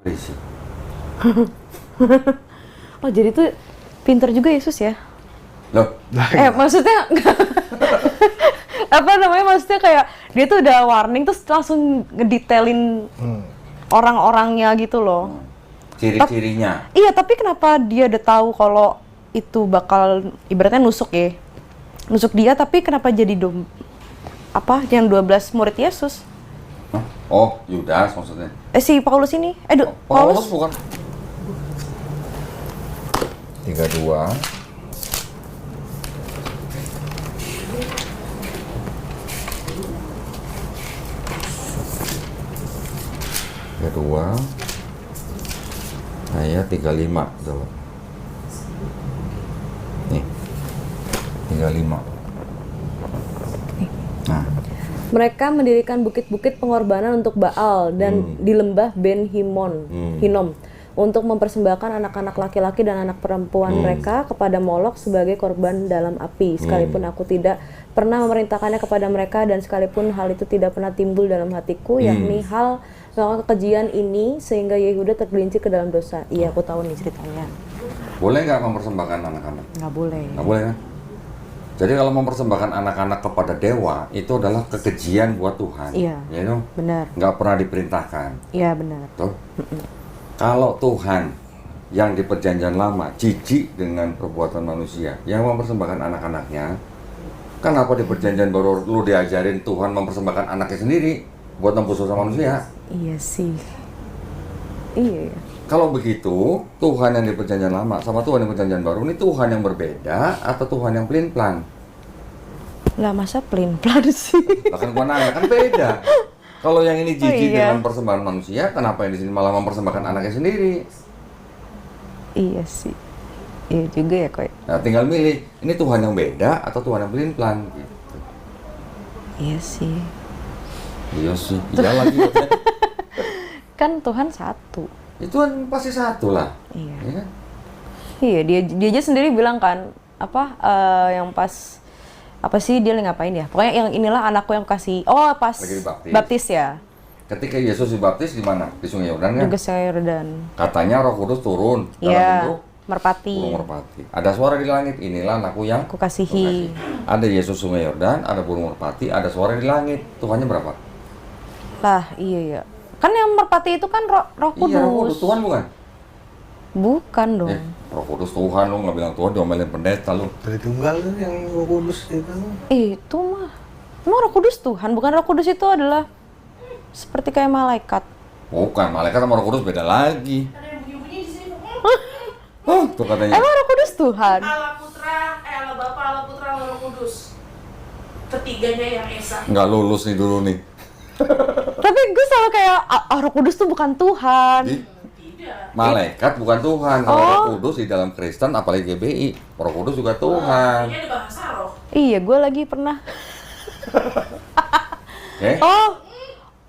Berisi. Oh jadi tuh pinter juga Yesus ya? Loh, Maksudnya apa namanya, maksudnya kayak dia tuh udah warning terus langsung ngedetailin orang-orangnya gitu loh. ciri-cirinya. Iya, tapi kenapa dia udah tahu kalau itu bakal ibaratnya nusuk ya? Nusuk dia, tapi kenapa jadi apa yang 12 murid Yesus? Hah? Oh, Yudas maksudnya. Si Paulus ini? Paulus Paulus? bukan. 32. Kedua ayat 35 coba. Nih 35. Nah, Mereka mendirikan bukit-bukit pengorbanan untuk Baal dan di lembah Ben Hinnom untuk mempersembahkan anak-anak laki-laki dan anak perempuan mereka kepada Molok sebagai korban dalam api. Sekalipun aku tidak pernah memerintahkannya kepada mereka dan sekalipun hal itu tidak pernah timbul dalam hatiku, yakni hal melakukan kekejian ini sehingga Yehuda tergelincir ke dalam dosa. Iya, aku tahu nih ceritanya. boleh nggak mempersembahkan anak-anak? Nggak boleh. Nggak boleh kan? Jadi kalau mempersembahkan anak-anak kepada dewa itu adalah kekejian buat Tuhan. Iya. Ya itu Benar. nggak pernah diperintahkan. Iya, benar. Tuh. Kalau Tuhan yang di perjanjian lama jijik dengan perbuatan manusia yang mempersembahkan anak-anaknya, kenapa di perjanjian baru lu diajarin Tuhan mempersembahkan anaknya sendiri buat nembus dosa manusia? Iya sih. Iya. Kalau begitu, Tuhan yang di perjanjian lama sama Tuhan yang di perjanjian baru ini Tuhan yang berbeda atau Tuhan yang pelin-pelan? Lah masa pelin-pelan sih? Bahkan gua nanya, kan beda. Kalau yang ini jijik iya. dengan persembahan manusia, kenapa yang di sini malah mempersembahkan anaknya sendiri? Iya sih. Iya juga ya kok. Nah, tinggal milih, ini Tuhan yang beda atau Tuhan yang pelin-pelan? Gitu. Iya sih. Iya sih, iya lagi. Kan Tuhan satu. Itu kan pasti satu lah. Iya. Ya kan? Iya, dia aja sendiri bilang kan apa yang pas apa sih dia lagi ngapain ya? Pokoknya yang inilah anakku yang kasih. Oh, pas Lagi dibaptis. baptis ya. Ketika Yesus dibaptis di mana? Di Sungai Yordan kan? Juga saya Yordan. Katanya Roh Kudus turun dalam Iya. bentuk Merpati. burung merpati. Ada suara di langit, inilah anakku yang Aku kasihi. Ada Yesus Sungai Yordan, ada burung merpati, ada suara di langit. Tuhannya berapa? Lah, iya ya. Kan yang merpati itu kan Roh Kudus. Iya, Roh Kudus. Tuhan bukan? Bukan dong. Roh Kudus Tuhan, lu nggak bilang Tuhan, diomelin pendeta lu. Tritunggal kan yang Roh Kudus itu. Itu mah. Emang Roh Kudus Tuhan, bukan Roh Kudus itu adalah seperti kayak malaikat. Bukan, malaikat sama Roh Kudus beda lagi. Ada yang bunyi-bunyi di sini. Tuh katanya. Emang Roh Kudus Tuhan? Allah Putra, Allah Bapa, Allah Putra, Allah Roh Kudus. Ketiganya yang Esa. Nggak lulus nih dulu nih. Tapi gue selalu kayak Roh Kudus tuh bukan Tuhan. Jadi, Tidak. malaikat bukan Tuhan. Kalau Roh Kudus di dalam Kristen, apalagi GBI, Roh Kudus juga Tuhan. Ini ada bahasa roh. Iya, gue lagi pernah. Oke?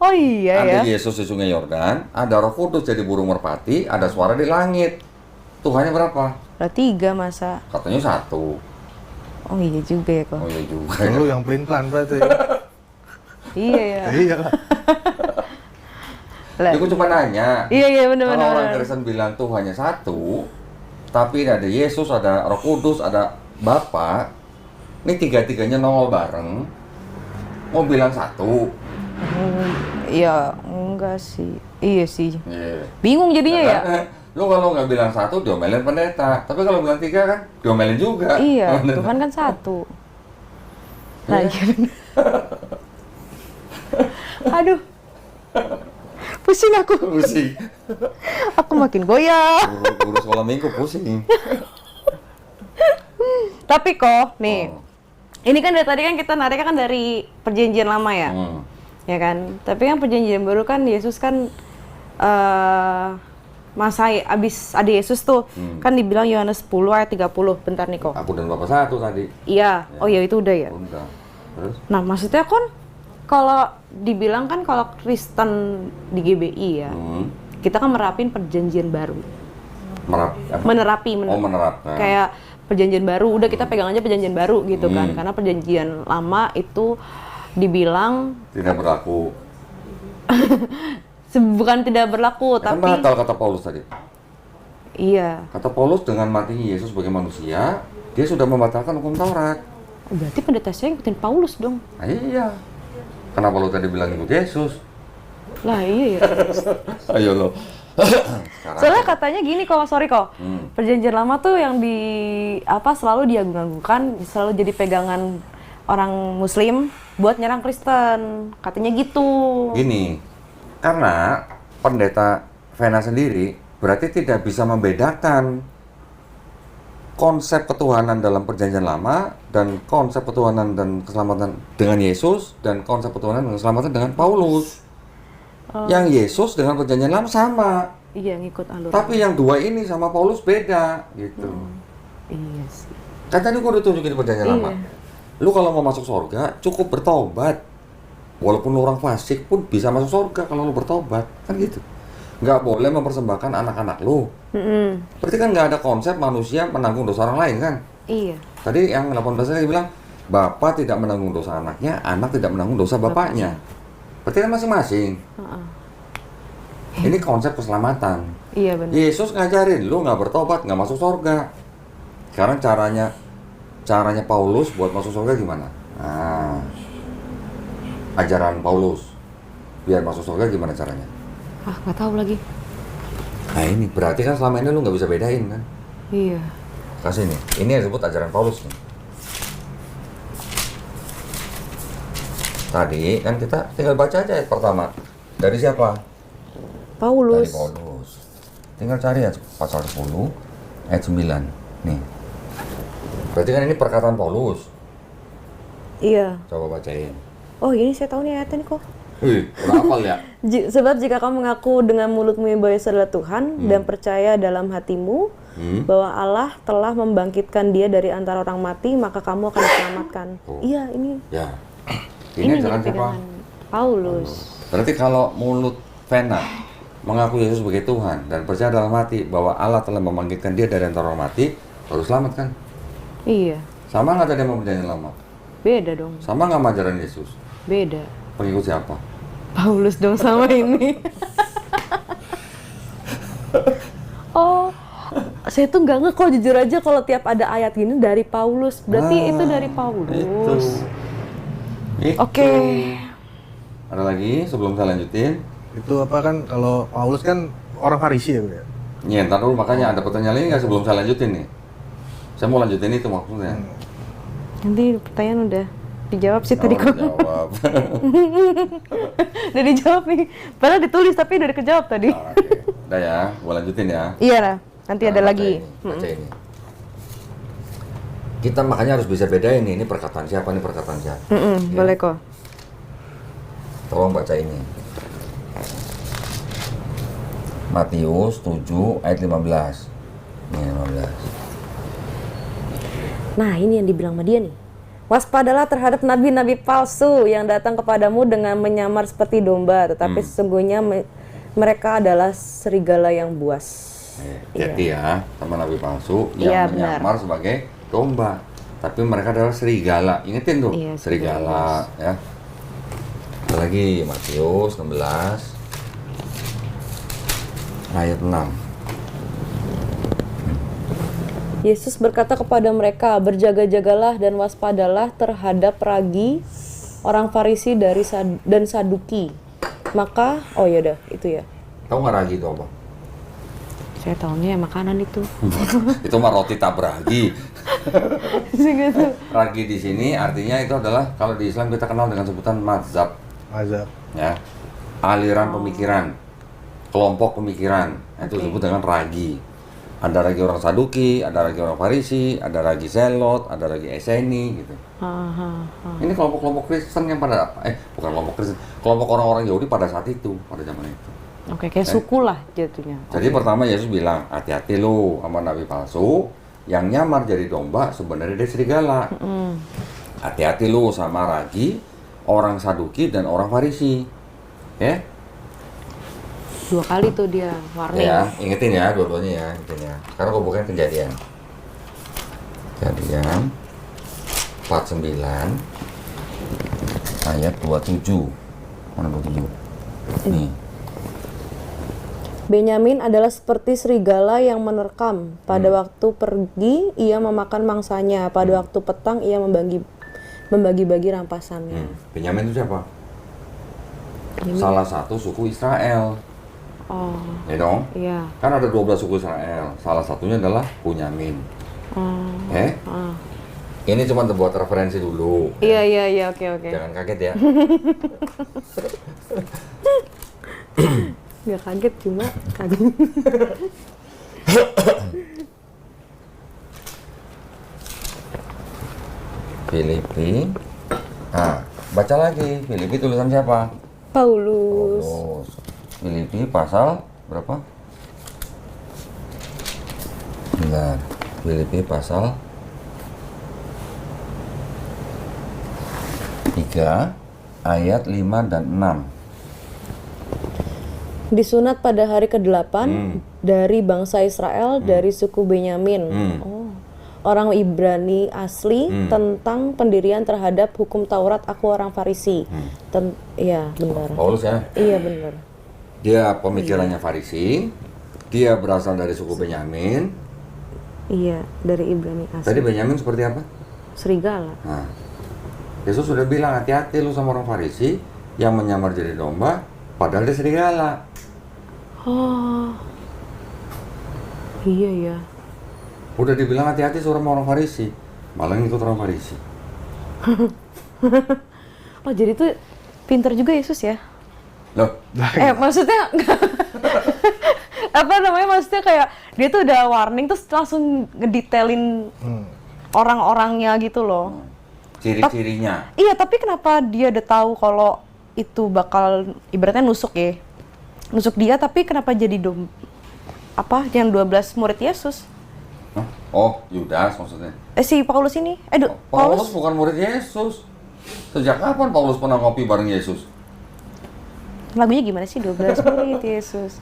Oh iya ya. Ada Yesus di Sungai Yordan, ada Roh Kudus jadi burung merpati, ada suara di langit. Tuhannya berapa? Ada 3 masa. Katanya 1. Oh iya juga ya kok. Oh iya juga. Lu yang pelin-pelan berarti. Iya ya. Iya lah. Lah. Ya, gue cuma nanya. Iya Kalau orang benar. Kristen bilang Tuhannya 1, tapi ada Yesus, ada Roh Kudus, ada Bapa, ini tiga-tiganya nongol bareng, mau bilang 1. Iya, enggak sih. Iya sih. Iya. Bingung jadinya ya. Lu kalau nggak bilang 1, diomelin pendeta. Tapi kalau bilang 3 kan, diomelin juga. Iya, Tuhan kan 1. Nah, iya bener. Aduh. Pusing aku. Pusing. Aku makin goyah. Guru sekolah minggu pusing. Tapi kok, nih. Oh. Ini kan dari tadi kan kita nariknya kan dari perjanjian lama ya. Ya kan? Tapi yang perjanjian baru kan Yesus kan masa abis ada Yesus tuh kan dibilang Yohanes 10 ayat 30. Bentar nih kok. Aku dan Bapak 1 tadi. Iya. Oh iya itu udah ya. Udah. Terus? Nah, maksudnya kan kalau dibilang kan kalau Kristen di GBI ya, kita kan merapin perjanjian baru. Menerapi. Oh, menerapkan. Kayak perjanjian baru, udah kita pegang aja perjanjian baru gitu kan. Karena perjanjian lama itu dibilang Tidak berlaku. Bukan tidak berlaku, Kan tapi batal kata Paulus tadi. iya. Kata Paulus dengan matinya Yesus sebagai manusia, dia sudah membatalkan hukum Taurat. Berarti pendeta saya ikutin Paulus dong. Nah, iya. Kenapa lu tadi bilang ikut Yesus? Lah iya ya. Ayo lo. Soalnya katanya gini kok, sorry kok. Perjanjian lama tuh yang selalu diagung-agungkan, selalu jadi pegangan orang Muslim buat nyerang Kristen. Katanya gitu. Gini, karena pendeta Vena sendiri berarti tidak bisa membedakan konsep ketuhanan dalam perjanjian lama dan konsep ketuhanan dan keselamatan dengan Yesus dan konsep ketuhanan dan keselamatan dengan Paulus. Yang Yesus dengan perjanjian lama sama, Iya, ngikut alur. tapi yang dua ini sama Paulus beda gitu. Iya sih. Kan tadi gua udah tunjukin di perjanjian lama. Lu kalau mau masuk surga cukup bertobat. Walaupun lu orang fasik pun bisa masuk surga kalau lu bertobat, kan gitu. Nggak boleh mempersembahkan anak-anak lu. Berarti kan nggak ada konsep manusia menanggung dosa orang lain kan? Iya. Tadi yang 18 tadi bilang, Bapak tidak menanggung dosa anaknya, anak tidak menanggung dosa bapaknya. Berarti kan masing-masing. Ini konsep keselamatan. Iya benar. Yesus ngajarin, lu nggak bertobat, nggak masuk surga. Sekarang caranya Paulus buat masuk surga gimana? Nah, ajaran Paulus biar masuk surga gimana caranya? Ah, nggak tahu lagi. Nah ini berarti kan selama ini lu nggak bisa bedain kan? Iya. Kasih nih, ini yang disebut ajaran Paulus nih. Tadi kan kita tinggal baca aja ayat pertama. Dari siapa? Paulus. Dari Paulus. Tinggal cari ya pasal 10 ayat 9. Nih. Berarti kan ini perkataan Paulus. Iya. Coba bacain. Oh ini saya tahu nih ayatnya nih kok. Wih, udah hafal ya? Sebab jika kamu mengaku dengan mulutmu bahwa Yesus adalah Tuhan dan percaya dalam hatimu bahwa Allah telah membangkitkan dia dari antara orang mati, maka kamu akan diselamatkan. Oh. Iya, ini Ya. Ini ajaran jadi siapa? pegangan Paulus. Berarti kalau mulut Vena mengaku Yesus sebagai Tuhan dan percaya dalam hati bahwa Allah telah membangkitkan dia dari antara orang mati, baru selamat kan? Iya, Sama nggak tadi sama perjanjian lama? beda dong. Sama nggak sama ajaran Yesus? Beda. Pengikut siapa? Paulus dong sama ini. Oh, saya tuh nggak ngeh kok jujur aja kalau tiap ada ayat gini dari Paulus. Berarti Ah, itu dari Paulus. Itu. Oke. Ada lagi sebelum saya lanjutin? Itu apa kan kalau Paulus kan orang Farisi ya, Bro ya? Ya, ntar dulu makanya ada pertanyaan lagi nggak sebelum saya lanjutin nih? Saya mau lanjutin itu maksudnya. Nanti pertanyaan udah dijawab sih tadi kok. Jawab. Udah dijawab nih. Padahal ditulis tapi udah kejawab tadi. Oke. Udah ya, gua lanjutin ya. Iya lah. Nanti ada Nah, lagi. Baca ini. Kita makanya harus bisa bedain nih, ini perkataan siapa, ini perkataan siapa. Boleh kok. Tolong baca ini. Matius 7 ayat 15. Ini 15. Nah, ini yang dibilang sama dia nih. Waspadalah terhadap nabi-nabi palsu yang datang kepadamu dengan menyamar seperti domba, tetapi sesungguhnya mereka adalah serigala yang buas. Hati-hati ya sama nabi palsu Iya, yang menyamar sebagai domba, tapi mereka adalah serigala. Ingetin tuh, Iya, serigala ya. Ada lagi Matius 16 ayat 6. Yesus berkata kepada mereka, berjaga-jagalah dan waspadalah terhadap ragi orang Farisi dan Saduki. Maka, oh ya udah, itu ya. Tahu nggak ragi itu apa? Saya tahunya makanan itu. Itu mah roti tabragi. Gitu. Ragi di sini artinya itu adalah kalau di Islam kita kenal dengan sebutan mazhab, Azab. ya, aliran pemikiran, kelompok pemikiran. Itu disebut dengan ragi. Ada ragi orang Saduki, ada ragi orang Farisi, ada ragi Zelot, ada ragi Eseni gitu. Ini kelompok-kelompok Kristen yang pada bukan kelompok Kristen, kelompok orang-orang Yahudi pada saat itu, pada zaman itu. Oke, kayak suku lah jatuhnya. Jadi pertama Yesus bilang, hati-hati lu sama nabi palsu yang nyamar jadi domba sebenarnya dia serigala. Hati-hati lu sama ragi orang Saduki dan orang Farisi. Ya? 2 kali tuh dia warning. Ya, ingetin ya dua-duanya ya, ingetin ya. Sekarang gue bukain Kejadian. Kejadian 49 ayat 27. Mana 27? Nih. Benyamin adalah seperti serigala yang menerkam. Pada waktu pergi, ia memakan mangsanya. Pada waktu petang, ia membagi-bagi rampasannya. Benyamin itu siapa? Salah satu suku Israel. Oh, Ya dong? iya. Kan ada 12 suku Israel. Salah satunya adalah Bunyamin. Ini cuma buat referensi dulu. Iya, oke. Jangan kaget ya. Nggak kaget, cuma kaget. Filipi. Baca lagi. Filipi tulisan siapa? Paulus. Paulus. Filipi pasal berapa? Bentar. Filipi pasal 3 ayat 5 dan 6. Disunat pada hari ke-8 dari bangsa Israel dari suku Benyamin. Oh. Orang Ibrani asli tentang pendirian terhadap hukum Taurat, aku orang Farisi. Iya, benar. Paulus ya. Iya, benar. Dia pemikirannya Farisi. Dia berasal dari suku Benyamin. Iya, dari Ibrani asli. Tadi Benyamin seperti apa? Serigala. Nah, Yesus sudah bilang hati-hati lu sama orang Farisi yang menyamar jadi domba, padahal dia serigala. Oh. Iya ya. Udah dibilang hati-hati sama orang Farisi, malah ngikut orang Farisi. Oh, jadi tuh pinter juga Yesus ya? Loh, Maksudnya apa namanya? Maksudnya kayak dia tuh udah warning terus langsung ngedetailin orang-orangnya gitu loh. ciri-cirinya. Iya, tapi kenapa dia udah tahu kalau itu bakal ibaratnya nusuk ya? Nusuk dia, tapi kenapa jadi yang 12 murid Yesus? Hah? Oh, Yudas maksudnya. Si Paulus ini? Paulus bukan murid Yesus. Sejak kapan Paulus pernah ngopi bareng Yesus? Lagunya gimana sih 12 murid Yesus?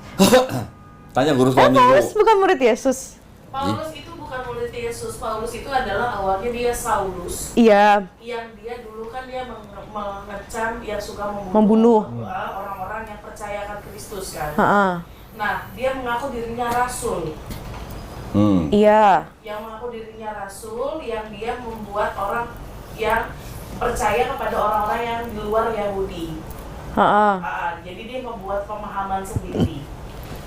Tanya guru suami Paulus bukan murid Yesus. Paulus itu bukan murid Yesus. Paulus itu adalah awalnya dia Saulus. Iya. Yang dia dulu kan dia mengecam yang suka Membunuh. orang-orang yang percaya akan Kristus kan. Nah, dia mengaku dirinya rasul. Iya. Yang mengaku dirinya rasul, yang dia membuat orang yang percaya kepada orang-orang yang di luar Yahudi. Jadi dia membuat pemahaman sendiri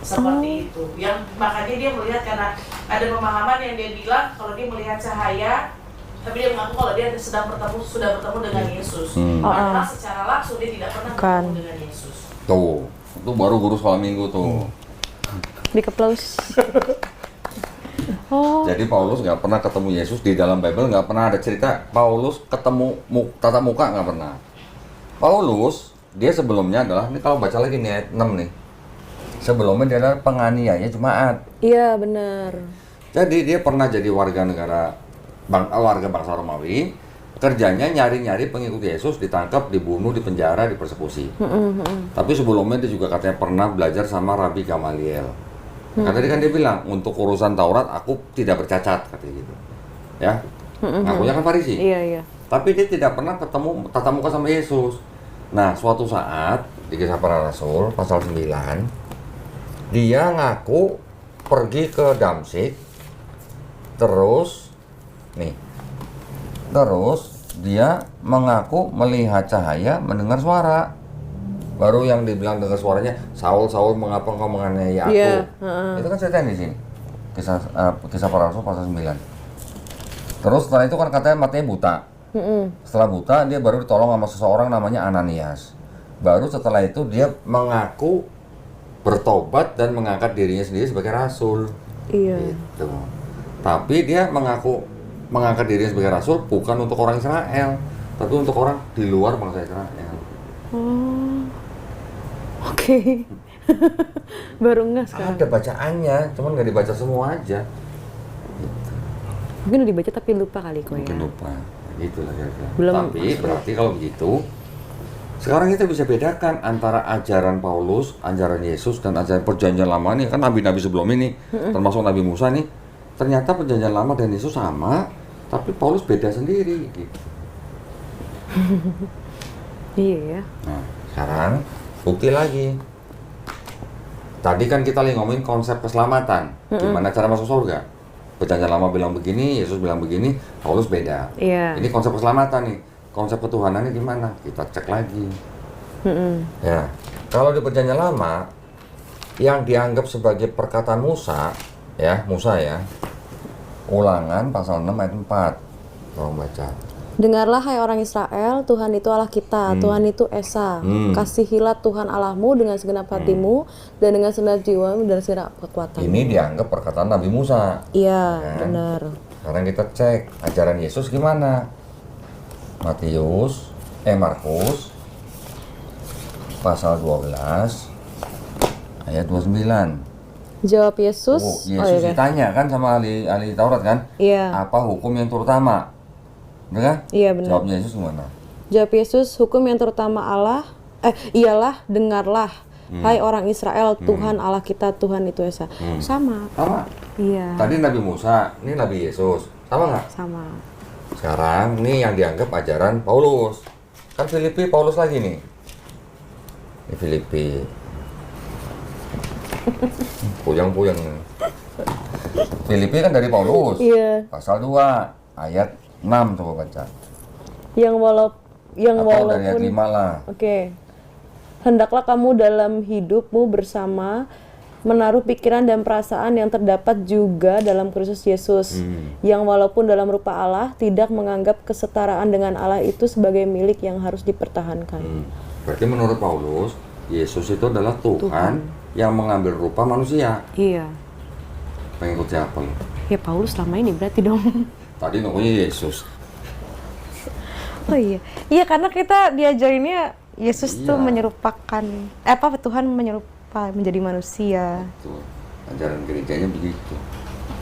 seperti itu. Yang makanya dia melihat karena ada pemahaman yang dia bilang kalau dia melihat cahaya, tapi dia mengaku kalau dia sudah bertemu dengan Yesus. Padahal secara langsung dia tidak pernah bertemu dengan Yesus. Tuh, itu baru guru sekolah minggu tuh. Big applause. Jadi Paulus nggak pernah ketemu Yesus di dalam Bible, nggak pernah ada cerita Paulus ketemu tatap muka, nggak pernah. Paulus dia sebelumnya adalah, ini kalau baca lagi nih ayat 6 nih, sebelumnya dia adalah penganiaya jemaat. Iya, benar. Jadi dia pernah jadi warga bangsa Romawi, kerjanya nyari-nyari pengikut Yesus, ditangkap, dibunuh, dipenjara, dipersekusi. Tapi sebelumnya dia juga katanya pernah belajar sama Rabi Gamaliel. Karena tadi kan dia bilang, untuk urusan Taurat aku tidak bercacat, katanya gitu. Ya, ngakunya kan Farisi. Iya. Tapi dia tidak pernah ketemu tatap muka sama Yesus. Nah, suatu saat di Kisah Para Rasul pasal 9, dia ngaku pergi ke Damsyik, terus dia mengaku melihat cahaya, mendengar suara. Baru yang dibilang dengar suaranya, Saul, Saul, mengapa engkau menganiaya aku? Itu kan cerita di sini. Kisah Para Rasul pasal 9. Terus setelah itu kan katanya matanya buta. Setelah buta, dia baru ditolong sama seseorang namanya Ananias. Baru setelah itu dia mengaku bertobat dan mengangkat dirinya sendiri sebagai rasul. Iya. Gitu. Tapi dia mengangkat dirinya sebagai rasul bukan untuk orang Israel, tapi untuk orang di luar bangsa Israel. Oke. Baru nggak sekarang. Ada bacaannya, cuman nggak dibaca semua aja. Mungkin udah dibaca tapi lupa kali kok ya. Mungkin lupa, gitulah kira-kira. Belum. Tapi berarti kalau begitu, sekarang kita bisa bedakan antara ajaran Paulus, ajaran Yesus, dan ajaran Perjanjian Lama nih, kan nabi-nabi sebelum ini, termasuk Nabi Musa nih, ternyata Perjanjian Lama dan Yesus sama, tapi Paulus beda sendiri. Gitu. Iya ya. Nah, sekarang bukti lagi. Tadi kan kita lagi ngomongin konsep keselamatan, gimana cara masuk surga. Perjanjian lama bilang begini, Yesus bilang begini, Paulus beda. Iya. Ini konsep keselamatan nih, konsep ketuhanannya gimana? Kita cek lagi. Ya, kalau di perjanjian lama yang dianggap sebagai perkataan Musa ya, Ulangan pasal 6 ayat 4. Tolong baca. Dengarlah hai orang Israel, Tuhan itu Allah kita, Tuhan itu Esa. Kasihilah Tuhan Allahmu dengan segenap hatimu dan dengan segenap jiwamu dan segenap kekuatanmu. Ini dianggap perkataan Nabi Musa. Iya, Kan? benar. Sekarang kita cek ajaran Yesus gimana. Markus pasal 12 ayat 29. Jawab Yesus. Oh, Yesus ditanya kan sama ahli Taurat kan? Iya. Apa hukum yang terutama? Benar kan? Iya, benar. Jawabnya Yesus gimana? Jawab Yesus, hukum yang terutama ialah dengarlah hai orang Israel, Tuhan Allah kita, Tuhan itu Esa. Sama. Sama. Iya. Tadi Nabi Musa, ini Nabi Yesus. Sama nggak? Sama. Sekarang ini yang dianggap ajaran Paulus. Kan Filipi Paulus lagi nih. Ini Filipi. Puyang-puyang. Filipi kan dari Paulus. Iya. Pasal 2 ayat 6 coba baca. Yang Atau dari ayat walaupun 5 lah. Oke. Hendaklah kamu dalam hidupmu bersama menaruh pikiran dan perasaan yang terdapat juga dalam Kristus Yesus, yang walaupun dalam rupa Allah tidak menganggap kesetaraan dengan Allah itu sebagai milik yang harus dipertahankan. Berarti menurut Paulus, Yesus itu adalah Tuhan yang mengambil rupa manusia. Iya. Pengikut siapa lu? Ya Paulus selama ini berarti dong. Tadi namanya Yesus. Oh iya. Iya, karena kita diajarinnya Yesus tuh Iya. menyerupakan Tuhan menyerupa menjadi manusia. Tuh, ajaran gerejanya begitu.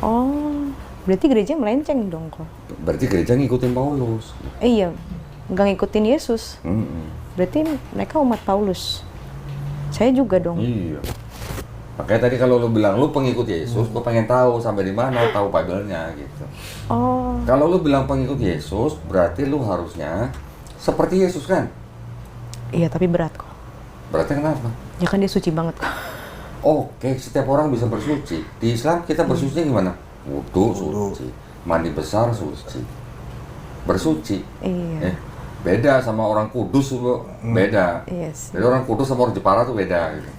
Oh, berarti gereja melenceng dong kok. Berarti gereja ngikutin Paulus. Iya, nggak ngikutin Yesus. Berarti mereka umat Paulus. Saya juga dong. Iya. Makanya tadi kalau lu bilang lu pengikut Yesus, gua pengen tahu sampai di mana tahu Bible-nya gitu. Oh, Kalau lu bilang pengikut Yesus, berarti lu harusnya seperti Yesus kan? iya tapi berat kok. Berarti kenapa? Ya kan dia suci banget kok. Oke, setiap orang bisa bersuci. Di Islam kita bersuci gimana? Wudu suci, mandi besar suci, bersuci. Iya. Beda sama orang Kudus, beda. Yes. Jadi orang Kudus sama orang Jepara tuh beda gitu.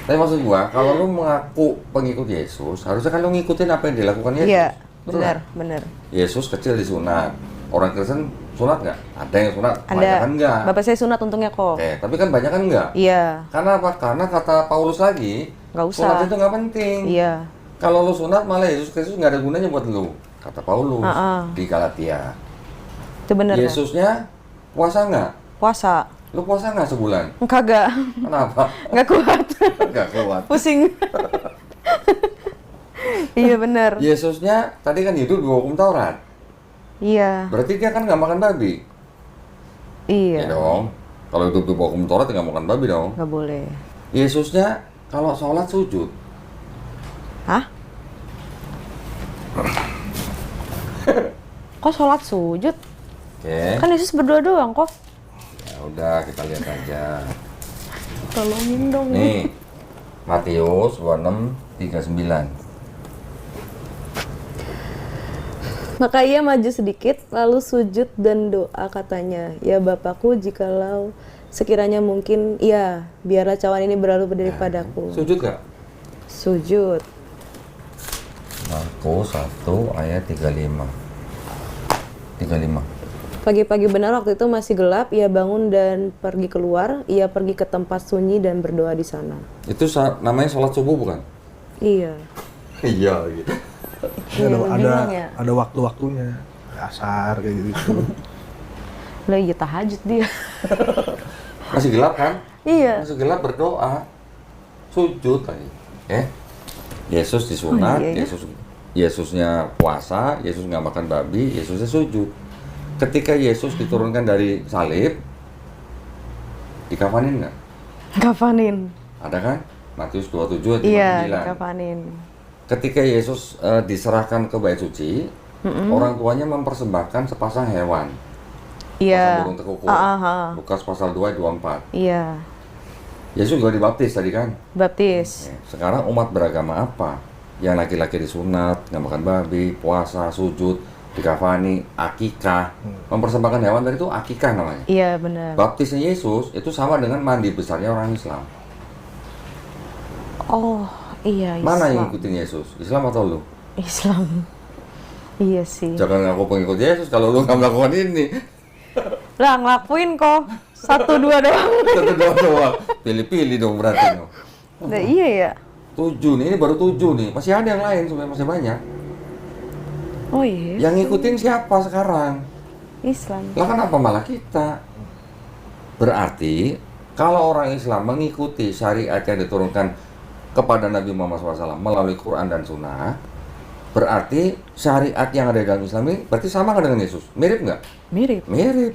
Tapi maksud gua, kalau lu mengaku pengikut Yesus, harusnya kan lu ngikutin apa yang dilakukan Yesus. Iya, Betul benar, nggak? benar. Yesus kecil disunat. Orang Kristen sunat nggak? Ada yang sunat, Ada. banyak kan nggak? Bapak saya sunat untungnya kok. Tapi kan banyak kan nggak? Iya, Karena apa? Karena kata Paulus lagi, nggak usah. sunat itu nggak penting. Iya. Kalau lu sunat malah Yesus Kristus nggak ada gunanya buat lu. Kata Paulus di Galatia. Itu benar. Kan? Yesusnya puasa nggak? Puasa. Lu puasa nggak sebulan? Kagak. Kenapa? Nggak kuat. Nggak kuat. Pusing. Iya benar. Yesusnya tadi kan hidup di bawah hukum Taurat. Iya. Berarti dia kan nggak makan babi. Iya. Ya dong. Kalau hidup di bawah hukum Taurat ya nggak makan babi dong. Nggak boleh. Yesusnya kalau sholat sujud. Hah? Kok sholat sujud? Oke. Kan Yesus berdoa doang kok. Ya udah kita lihat aja. Tolongin dong. Nih. Matius 26:39. Maka ia maju sedikit, lalu sujud dan doa katanya, ya Bapakku, jikalau sekiranya mungkin, ya biarlah cawan ini berlalu daripadaku. Sujud nggak? Sujud. Markus 1 ayat 35. Pagi-pagi benar waktu itu masih gelap, ia bangun dan pergi keluar, ia pergi ke tempat sunyi dan berdoa di sana. Itu namanya sholat subuh bukan? Iya. Iya gitu. Ada waktu-waktunya. Asar kayak gitu. Lah iya tahajud dia. Masih gelap kan? Iya. Masih gelap berdoa. Sujud lagi. Yesus disunat, Oh, iya, iya. Yesusnya puasa, Yesus nggak makan babi, Yesusnya sujud. Ketika Yesus diturunkan dari salib, dikafanin nggak? Kafanin. Ada kan? Matius 27 ayat 59. Iya, dikafanin. Ketika Yesus diserahkan ke bait suci, orang tuanya mempersembahkan sepasang hewan. Iya. Pasang burung tekukur. Ah. Lukas pasal 2 ayat 24. Iya. Yesus juga dibaptis tadi kan. Baptis. Sekarang umat beragama apa? Yang laki-laki disunat, nggak makan babi, puasa, sujud, dikafani, akikah. Mempersembahkan hewan tadi itu akikah namanya. Iya benar. Baptisnya Yesus itu sama dengan mandi besarnya orang Islam. Oh iya Islam. Mana yang ngikutin Yesus? Islam atau lu? Islam. Iya sih. Jangan ngaku pengikut Yesus kalau lu nggak melakukan ini. Lah ngelakuin kok. 1, 2 doang. Satu doang. Pilih-pilih dong berarti. Nah, iya ya. 7 nih, ini baru 7 nih. Masih ada yang lain sebenarnya, masih banyak. Oh iya. Yang ngikutin siapa sekarang? Islam. Lah kenapa malah kita? Berarti kalau orang Islam mengikuti syariat yang diturunkan kepada Nabi Muhammad SAW melalui Quran dan Sunnah, berarti syariat yang ada dalam Islam ini berarti sama nggak dengan Yesus? Mirip nggak? Mirip. Mirip.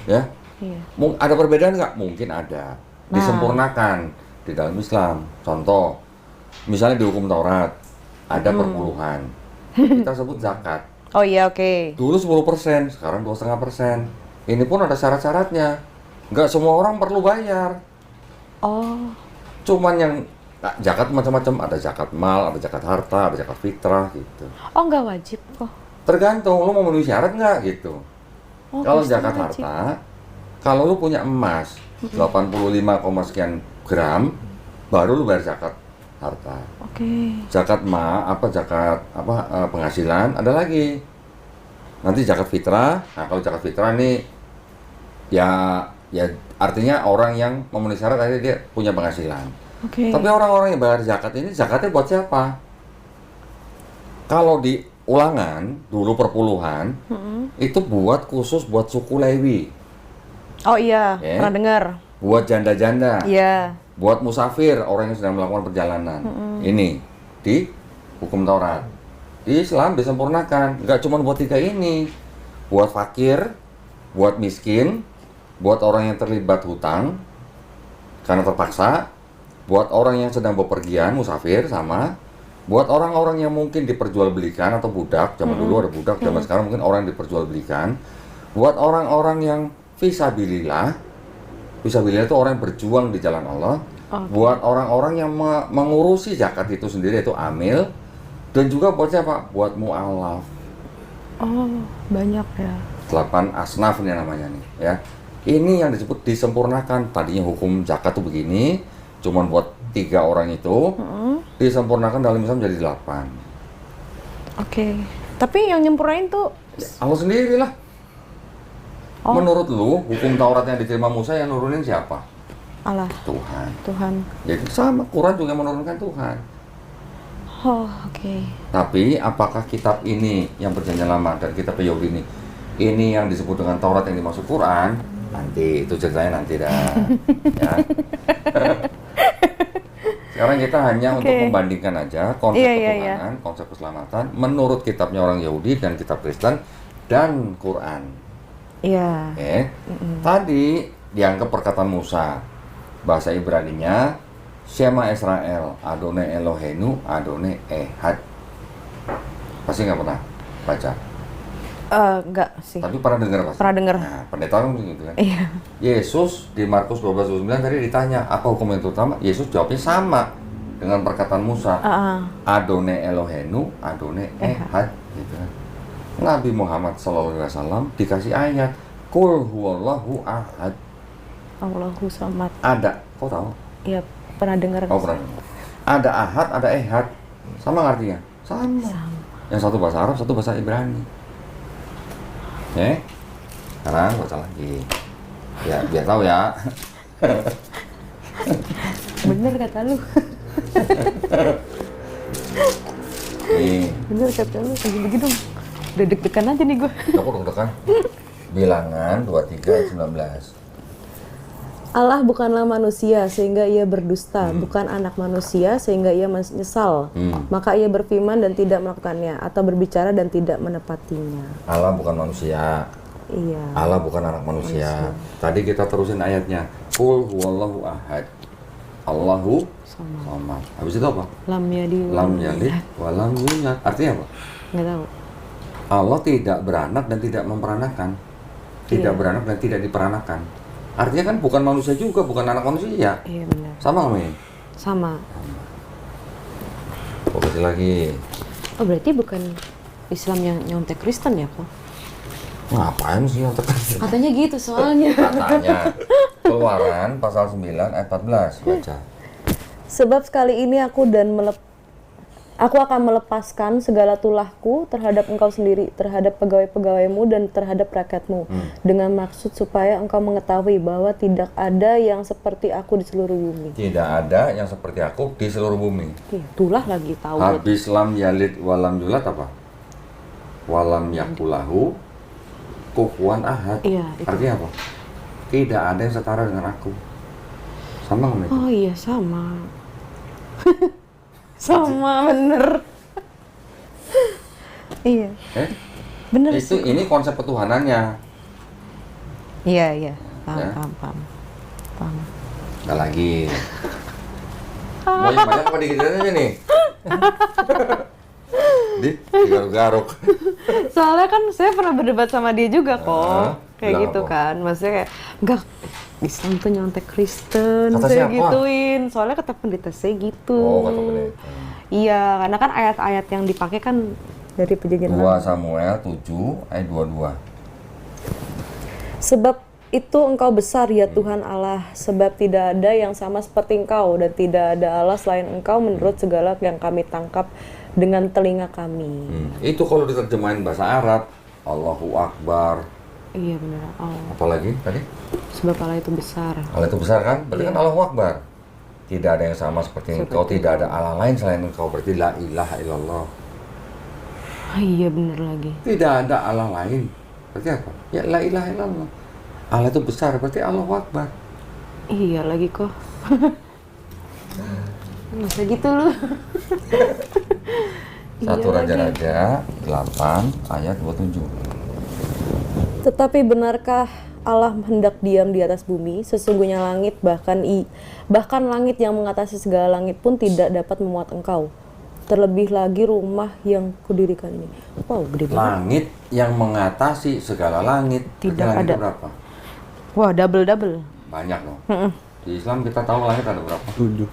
Ya. Iya. Ada perbedaan nggak? Mungkin ada. Disempurnakan di dalam Islam. Contoh, misalnya di hukum Taurat ada perpuluhan. Kita sebut zakat. Oh iya oke. Dulu 10%, sekarang 2,5%. Ini pun ada syarat-syaratnya. Nggak semua orang perlu bayar. Oh. Cuman yang zakat macam-macam, ada zakat mal, ada zakat harta, ada zakat fitrah gitu. Oh nggak wajib kok. Tergantung lu mau memenuhi syarat nggak gitu. Oh, Kalau Kristen zakat wajib. harta, kalau lu punya emas 85, sekian gram, baru lu bayar zakat harta. Oke. Zakat penghasilan ada lagi. Nanti zakat fitrah. Nah, kalau zakat fitrah ini ya artinya orang yang memenuhi syarat tadi dia punya penghasilan. Oke. Tapi orang-orang yang bayar zakat ini zakatnya buat siapa? Kalau di ulangan dulu perpuluhan itu khusus buat suku Lewi. Oh iya, Ya. pernah dengar. Buat janda-janda. Iya. Buat musafir, orang yang sedang melakukan perjalanan. Ini di hukum Taurat. Di Islam disempurnakan, nggak cuma buat 3 ini. Buat fakir, buat miskin, buat orang yang terlibat hutang karena terpaksa, buat orang yang sedang bepergian, musafir sama, buat orang-orang yang mungkin diperjualbelikan atau budak, zaman dulu ada budak, zaman sekarang mungkin orang yang diperjualbelikan, buat orang-orang yang fisabilillah itu orang yang berjuang di jalan Allah. Buat orang-orang yang mengurusi zakat itu sendiri, itu amil. Dan juga buat siapa? Buat mu'alaf. Oh, banyak ya. 8 asnaf nih namanya nih ya. Ini yang disebut disempurnakan. Tadinya hukum zakat tuh begini, cuman buat 3 orang itu, disempurnakan dalam Islam jadi 8. Oke. Tapi yang nyempurnain tuh Allah sendiri lah. Menurut lu, hukum Taurat yang diterima Musa yang nurunin siapa? Allah. Tuhan. Jadi sama, Quran juga menurunkan Tuhan. Oh, oke. Tapi apakah kitab ini yang perjanjian lama dan kitab Yahudi ini yang disebut dengan Taurat yang dimaksud Quran? Nanti, itu ceritanya nanti dah. Ya. Sekarang kita hanya untuk membandingkan aja konsep ketuhanan, konsep keselamatan menurut kitabnya orang Yahudi dan kitab Kristen dan Quran. Iya. Tadi dianggap perkataan Musa, bahasa Ibraninya Shema Israel, Adonai Eloheinu, Adonai Ehad. Pasti nggak pernah baca. Enggak sih. Tapi pernah dengar pasti. Pernah dengar. Nah, pendeta kan begitu kan. Iya. Yesus di Markus 12:29 tadi ditanya apa hukum yang terutama. Yesus jawabnya sama dengan perkataan Musa. Adonai Eloheinu, Adonai Ehad. Gitu kan. Nabi Muhammad SAW dikasih ayat Qul huwallahu ahad. Allahu samad. Ada, kau tahu? Iya, pernah dengar. Oh, pernah. Ada ahad, ada ehad. Sama artinya? Sama. Yang satu bahasa Arab, satu bahasa Ibrani. Sekarang baca lagi. Ya, biar tahu ya. Bener kata lu. Nih, Bener kata lu, kayak begitu dong. Udah deg-degan aja nih gue. aku deg-degan. Bilangan 23:19. Allah bukanlah manusia sehingga ia berdusta, bukan anak manusia sehingga ia menyesal. Maka ia berfirman dan tidak melakukannya, atau berbicara dan tidak menepatinya. Allah bukan manusia. Iya. Allah bukan anak manusia. Tadi kita terusin ayatnya. Qul huwallahu ahad. Allahu samad. Habis itu apa? Lam yalid. Lam yalid wa lam yulad. Artinya apa? Nggak tahu. Allah tidak beranak dan tidak memperanakan. Tidak beranak dan tidak diperanakan. Artinya kan bukan manusia juga, bukan anak manusia. Iya benar. Sama nggak ini? Sama. Fokus lagi. Oh berarti bukan Islam yang nyontek Kristen ya kok? Ngapain sih yang terkait? Katanya gitu soalnya. Katanya. Keluaran pasal 9 ayat 14. Baca. Sebab sekali ini aku akan melepaskan segala tulahku terhadap engkau sendiri, terhadap pegawai-pegawaimu dan terhadap rakyatmu, dengan maksud supaya engkau mengetahui bahwa tidak ada yang seperti aku di seluruh bumi. Tidak ada yang seperti aku di seluruh bumi. Iya, tulah lagi tahu. Habis lam yalid walam yulad apa? Walam yakulahu kufuwan ahad. Iya, itu. Artinya apa? Tidak ada yang setara dengan aku. Sama nggak itu? Oh iya sama. Sama bener. Iya. Bener Itu sih. ini konsep ketuhanannya. Iya. Paham, Ya. paham. Nggak lagi. Mau yang banyak apa dikit aja nih? Digaruk-garuk. Soalnya kan saya pernah berdebat sama dia juga kok. Kayak bilang gitu apa? kan. Maksudnya kayak enggak, Islam tuh nyontek Kristen, Kata saya siapa? gituin. Soalnya kata pendeta saya gitu. Oh, kata pendeta. Iya, karena kan ayat-ayat yang dipakai kan dari perjanjian 2 lama. Samuel 7 ayat 22. Sebab itu engkau besar ya Tuhan Allah, sebab tidak ada yang sama seperti engkau dan tidak ada Allah selain engkau menurut segala yang kami tangkap dengan telinga kami. Itu kalau diterjemahin bahasa Arab, Allahu Akbar. Iya benar. Oh, Apalagi tadi? sebab Allah itu besar. Allah itu besar kan? Berarti Iya. kan Allahu Akbar. Tidak ada yang sama seperti engkau, tidak ada Allah lain selain engkau. Berarti la ilaha illallah. Ah, iya benar lagi. Tidak ada Allah lain. Berarti apa? Ya la ilaha illallah. Allah itu besar, berarti Allahu Akbar. Iya lagi kok. Masa gitu lu. Satu Iya lagi. Raja-Raja 8 ayat 27. Tetapi benarkah Allah hendak diam di atas bumi? Sesungguhnya langit bahkan langit yang mengatasi segala langit pun tidak dapat memuat engkau. Terlebih lagi rumah yang kudirikan ini. Wow, gede banget. Langit yang mengatasi segala langit. Tidak Berarti langit ada. itu berapa? Wah, double. Banyak loh. Di Islam kita tahu langit ada berapa? 7.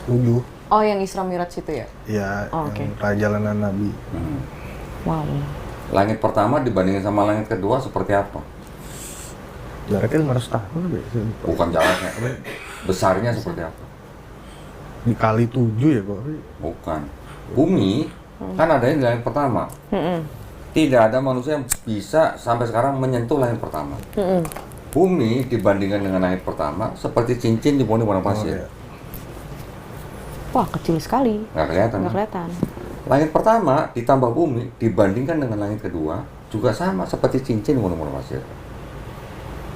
7. Oh, yang Isra Miraj itu ya? Ya, Oh, yang oke. perjalanan Nabi. Wow. Langit pertama dibandingin sama langit kedua seperti apa? Jaraknya 500 tahun lebih. Bukan jaraknya, besarnya seperti apa? Dikali 7 ya kok. Bukan. Bumi kan adanya di langit pertama. Tidak ada manusia yang bisa sampai sekarang menyentuh langit pertama. Bumi dibandingkan dengan langit pertama seperti cincin di padang pasir. iya. Wah, kecil sekali. Nggak kelihatan. Nggak kelihatan. Langit pertama ditambah bumi dibandingkan dengan langit kedua juga sama seperti cincin di padang pasir.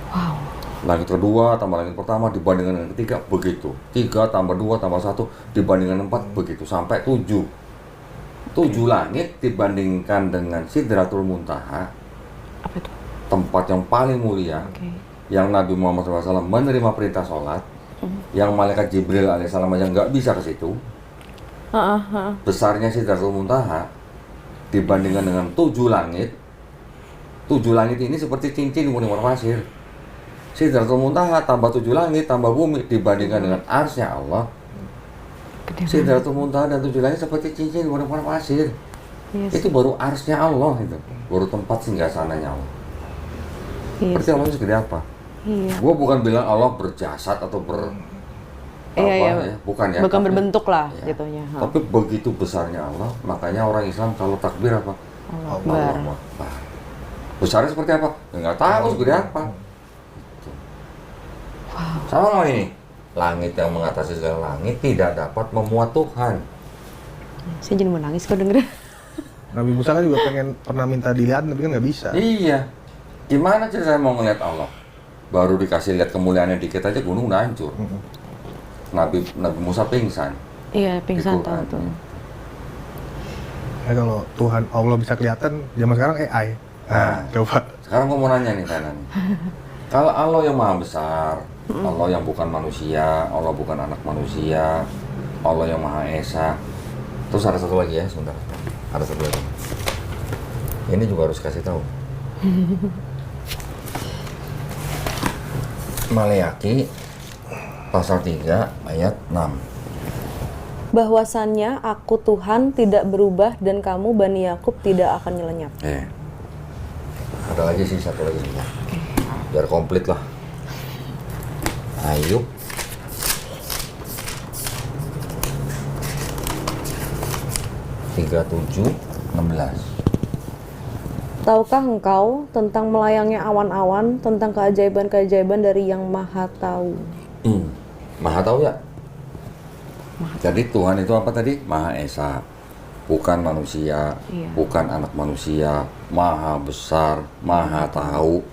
Wow. Langit kedua tambah langit pertama dibandingkan dengan ketiga begitu. 3 tambah 2 tambah 1 dibandingkan 4 begitu sampai 7. 7 langit dibandingkan dengan Sidratul Muntaha, Apa itu? tempat yang paling mulia, Oke. yang Nabi Muhammad SAW menerima perintah sholat, yang malaikat Jibril alaihissalam aja nggak bisa ke situ. Besarnya Sidratul Muntaha dibandingkan dengan 7 langit. 7 langit ini seperti cincin di padang pasir. Sidratul Muntaha tambah 7 langit tambah bumi dibandingkan dengan arsy-nya Allah. Gede banget. Sidratul Muntaha dan 7 langit seperti cincin di padang pasir. Iya. Itu baru arsy-nya Allah itu. Baru tempat singgasananya Allah. Iya. Berarti Allah segede apa? Iya. Gua bukan bilang Allah berjasad atau Iya, iya. ya, bukan ya. Bukan tapi- berbentuk lah ya. jatuhnya. Tapi begitu besarnya Allah, makanya orang Islam kalau takbir apa? Allah Allahu Akbar. Akbar. Besarnya seperti apa? Ya, nggak tahu segede apa. Gitu. Sama nggak ini? Langit yang mengatasi segala langit tidak dapat memuat Tuhan. Saya jadi mau nangis kok denger. Nabi Musa kan juga pernah minta dilihat tapi kan nggak bisa. Iya. Gimana sih saya mau ngeliat Allah? Baru dikasih lihat kemuliaannya dikit aja gunung udah hancur. Nabi Musa pingsan. Iya, pingsan Di tahu Quran. tuh. Ya, kalau Tuhan Allah bisa kelihatan zaman sekarang AI. Nah, coba. Sekarang gua mau nanya nih kalian. Kalau Allah yang maha besar, Allah yang bukan manusia, Allah bukan anak manusia, Allah yang maha esa. Terus ada satu lagi ya, sebentar. Ada satu lagi. Ini juga harus kasih tahu. Maleakhi pasal 3 ayat 6. Bahwasannya aku Tuhan tidak berubah dan kamu Bani Yakub tidak akan nyelenyap. Ada lagi sih, satu lagi sih. Biar komplit lah. Ayub 37:16. Tahukah engkau tentang melayangnya awan-awan, tentang keajaiban-keajaiban dari Yang Maha Tahu? Maha tahu ya? Jadi Tuhan itu apa tadi? Maha Esa. Bukan manusia, Iya. bukan anak manusia, maha besar, maha tahu,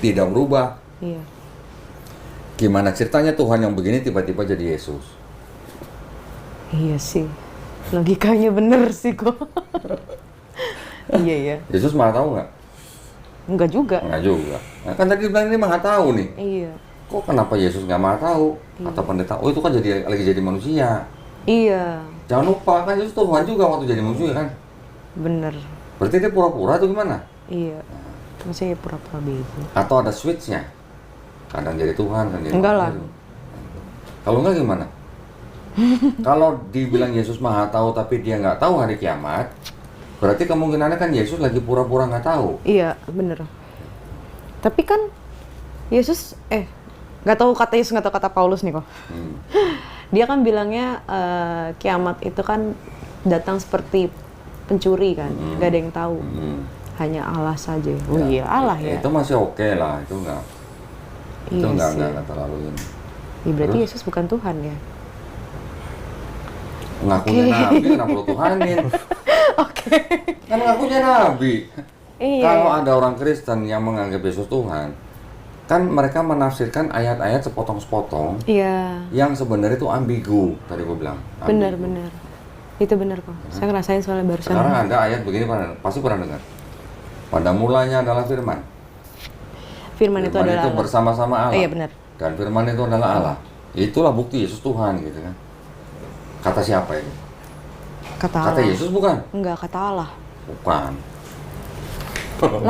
tidak berubah. Iya. Gimana ceritanya Tuhan yang begini tiba-tiba jadi Yesus? Iya sih. Logikanya bener sih kok. Iya ya. Yesus maha tahu nggak? Enggak juga. Nggak juga. Nah, kan tadi bilang ini maha tahu nih. Iya. Kok kenapa Yesus nggak maha tahu? Kata pendeta, oh itu kan lagi jadi manusia. Iya. Jangan lupa, kan Yesus Tuhan juga waktu jadi manusia kan? Bener. Berarti dia pura-pura atau gimana? Iya. Maksudnya pura-pura bego. Atau ada switch-nya? Kadang jadi Tuhan, kan jadi Enggak lah. manusia. Kalau enggak gimana? Kalau dibilang Yesus maha tahu tapi dia nggak tahu hari kiamat, berarti kemungkinannya kan Yesus lagi pura-pura nggak tahu. Iya, bener. Tapi kan Yesus, nggak tahu kata Yesus, nggak tahu kata Paulus nih kok. Dia kan bilangnya kiamat itu kan datang seperti pencuri kan, nggak ada yang tahu. Hanya Allah saja. Oh iya, Allah ya. Itu masih oke lah, itu nggak. Itu Iya nggak sih. terlalu ini. Ya, berarti Terus? Yesus bukan Tuhan ya? Ngakunya nabi, kenapa lu Tuhanin? Oke. Kan ngakunya nabi. Iya. Kalau ada orang Kristen yang menganggap Yesus Tuhan, kan mereka menafsirkan ayat-ayat sepotong-sepotong Iya. yang sebenarnya itu ambigu, tadi gue bilang. Ambigu. Benar-benar. Itu benar kok. Saya ngerasain soalnya barusan. Sekarang ada ayat begini, pasti pernah dengar. Pada mulanya adalah firman. Firman itu adalah Allah. bersama-sama Allah. Iya, benar. Dan firman itu adalah Allah. Itulah bukti Yesus Tuhan gitu kan. Kata siapa itu? Kata Kata Allah. Yesus bukan? Enggak, kata Allah. Bukan.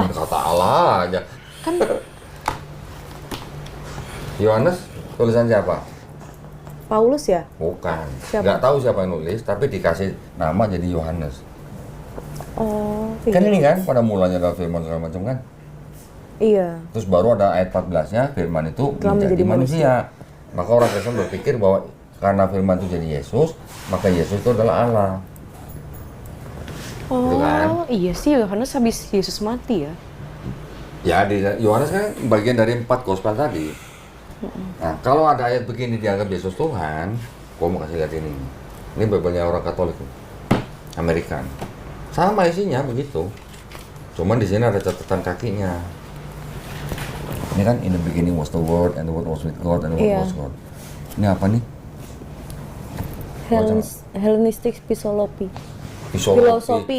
Kata Allah aja. Kan Yohanes tulisan siapa? Paulus ya? Bukan. Siapa? Nggak tahu siapa yang nulis, tapi dikasih nama jadi Yohanes. Oh, Kan iya. ini kan pada mulanya ada firman segala macam kan. Iya. Terus baru ada ayat 14-nya firman itu Telah menjadi menjadi manusia. Maka orang Kristen berpikir bahwa karena firman itu jadi Yesus, maka Yesus itu adalah Allah. Oh, Gitu kan? iya sih, Yohanes habis Yesus mati ya. Ya di Yohanes kan bagian dari 4 gospel tadi. Nah, kalau ada ayat begini dianggap Yesus Tuhan, gua mau kasih lihat ini. Ini Biblenya orang Katolik nih. Amerikan. Sama isinya begitu. Cuman di sini ada catatan kakinya. Ini kan in the beginning was the word and the word was with God and the word Iya. was God. Ini apa nih? Hellenistic Philosophy. Filosofi.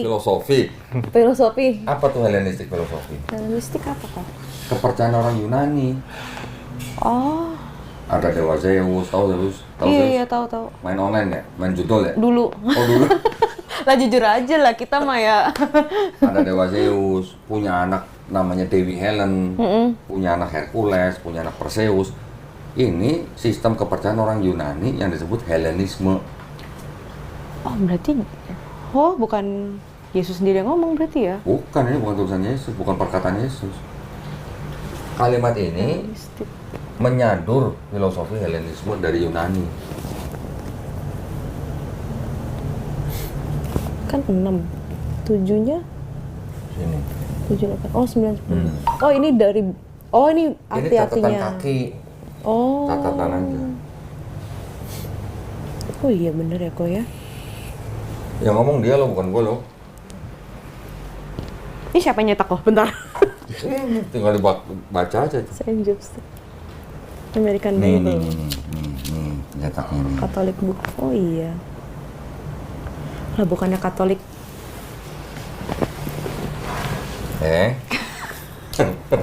Filosofi. Apa tuh Hellenistic filosofi? Hellenistic apa kok? Kepercayaan orang Yunani. Oh, Ada dewa Zeus, tahu Zeus? Tahu iya Zeus? iya tahu. Main online ya? Main judul ya? Dulu. Oh dulu. Lah jujur aja lah kita mah ya. Ada dewa Zeus, punya anak namanya Dewi Helen, punya anak Hercules, punya anak Perseus. Ini sistem kepercayaan orang Yunani yang disebut Helenisme. Oh, berarti bukan Yesus sendiri yang ngomong berarti ya? Bukan, ini bukan tulisan Yesus, bukan perkataan Yesus. Kalimat ini Hellenistic. menyadur filosofi Helenisme dari Yunani. Kan 6. 7-nya Sini. 7 8. Oh, 9 10. Oh, ini dari ini Ini catatan arti-artinya. kaki, Oh. catatan aja. Oh iya bener ya kok ya. Yang ngomong dia loh, bukan gue loh. Ini siapa yang nyetak kok? Bentar. Tinggal dibaca aja tuh. Saint Jobs. American Nih, Bible. nyetaknya nih. Catholic book. Oh iya. Lah bukannya Katolik.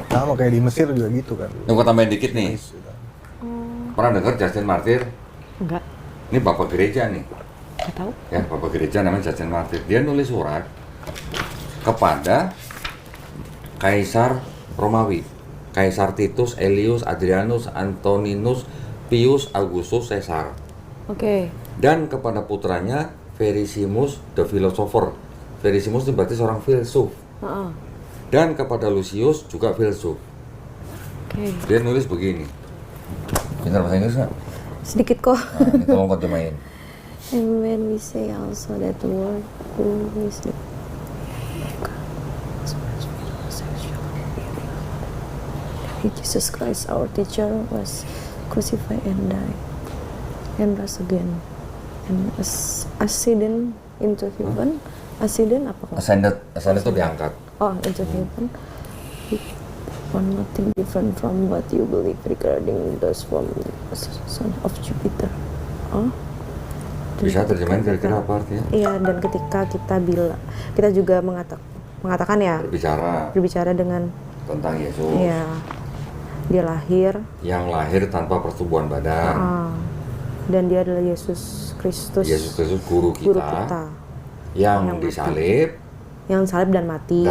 Sama kayak di Mesir juga gitu kan. Yang gue tambahin dikit nih. Pernah dengar Justin Martyr? Enggak. Ini bapak gereja nih. Enggak tahu. Ya, bapak gereja namanya Justin Martyr. Dia nulis surat kepada Kaisar Romawi. Kaisar Titus, Aelius, Adrianus, Antoninus, Pius, Augustus, Caesar. Oke. Dan kepada putranya Vericimus the philosopher. Vericimus itu berarti seorang filsuf. Heeh. Dan kepada Lucius juga filsuf. Oke. Dia nulis begini. Pintar bahasa Inggris nggak? Sedikit kok. Nah, ini tolong terjemahin. And when we say also that the word who is the Jesus Christ, our teacher, was crucified and died and rose again and ascended into heaven. Ascended apa kok? Ascended itu diangkat. Oh, into heaven. On nothing different from what you believe regarding those from the son of Jupiter. Oh. Bisa terjemahin kira-kira apa artinya? Iya, dan ketika kita juga mengatakan ya, berbicara dengan tentang Yesus. Iya. Dia lahir. Yang lahir tanpa pertumbuhan badan. Dan dia adalah Yesus Kristus. Yesus Kristus guru kita. Yang disalib. Yang salib dan mati.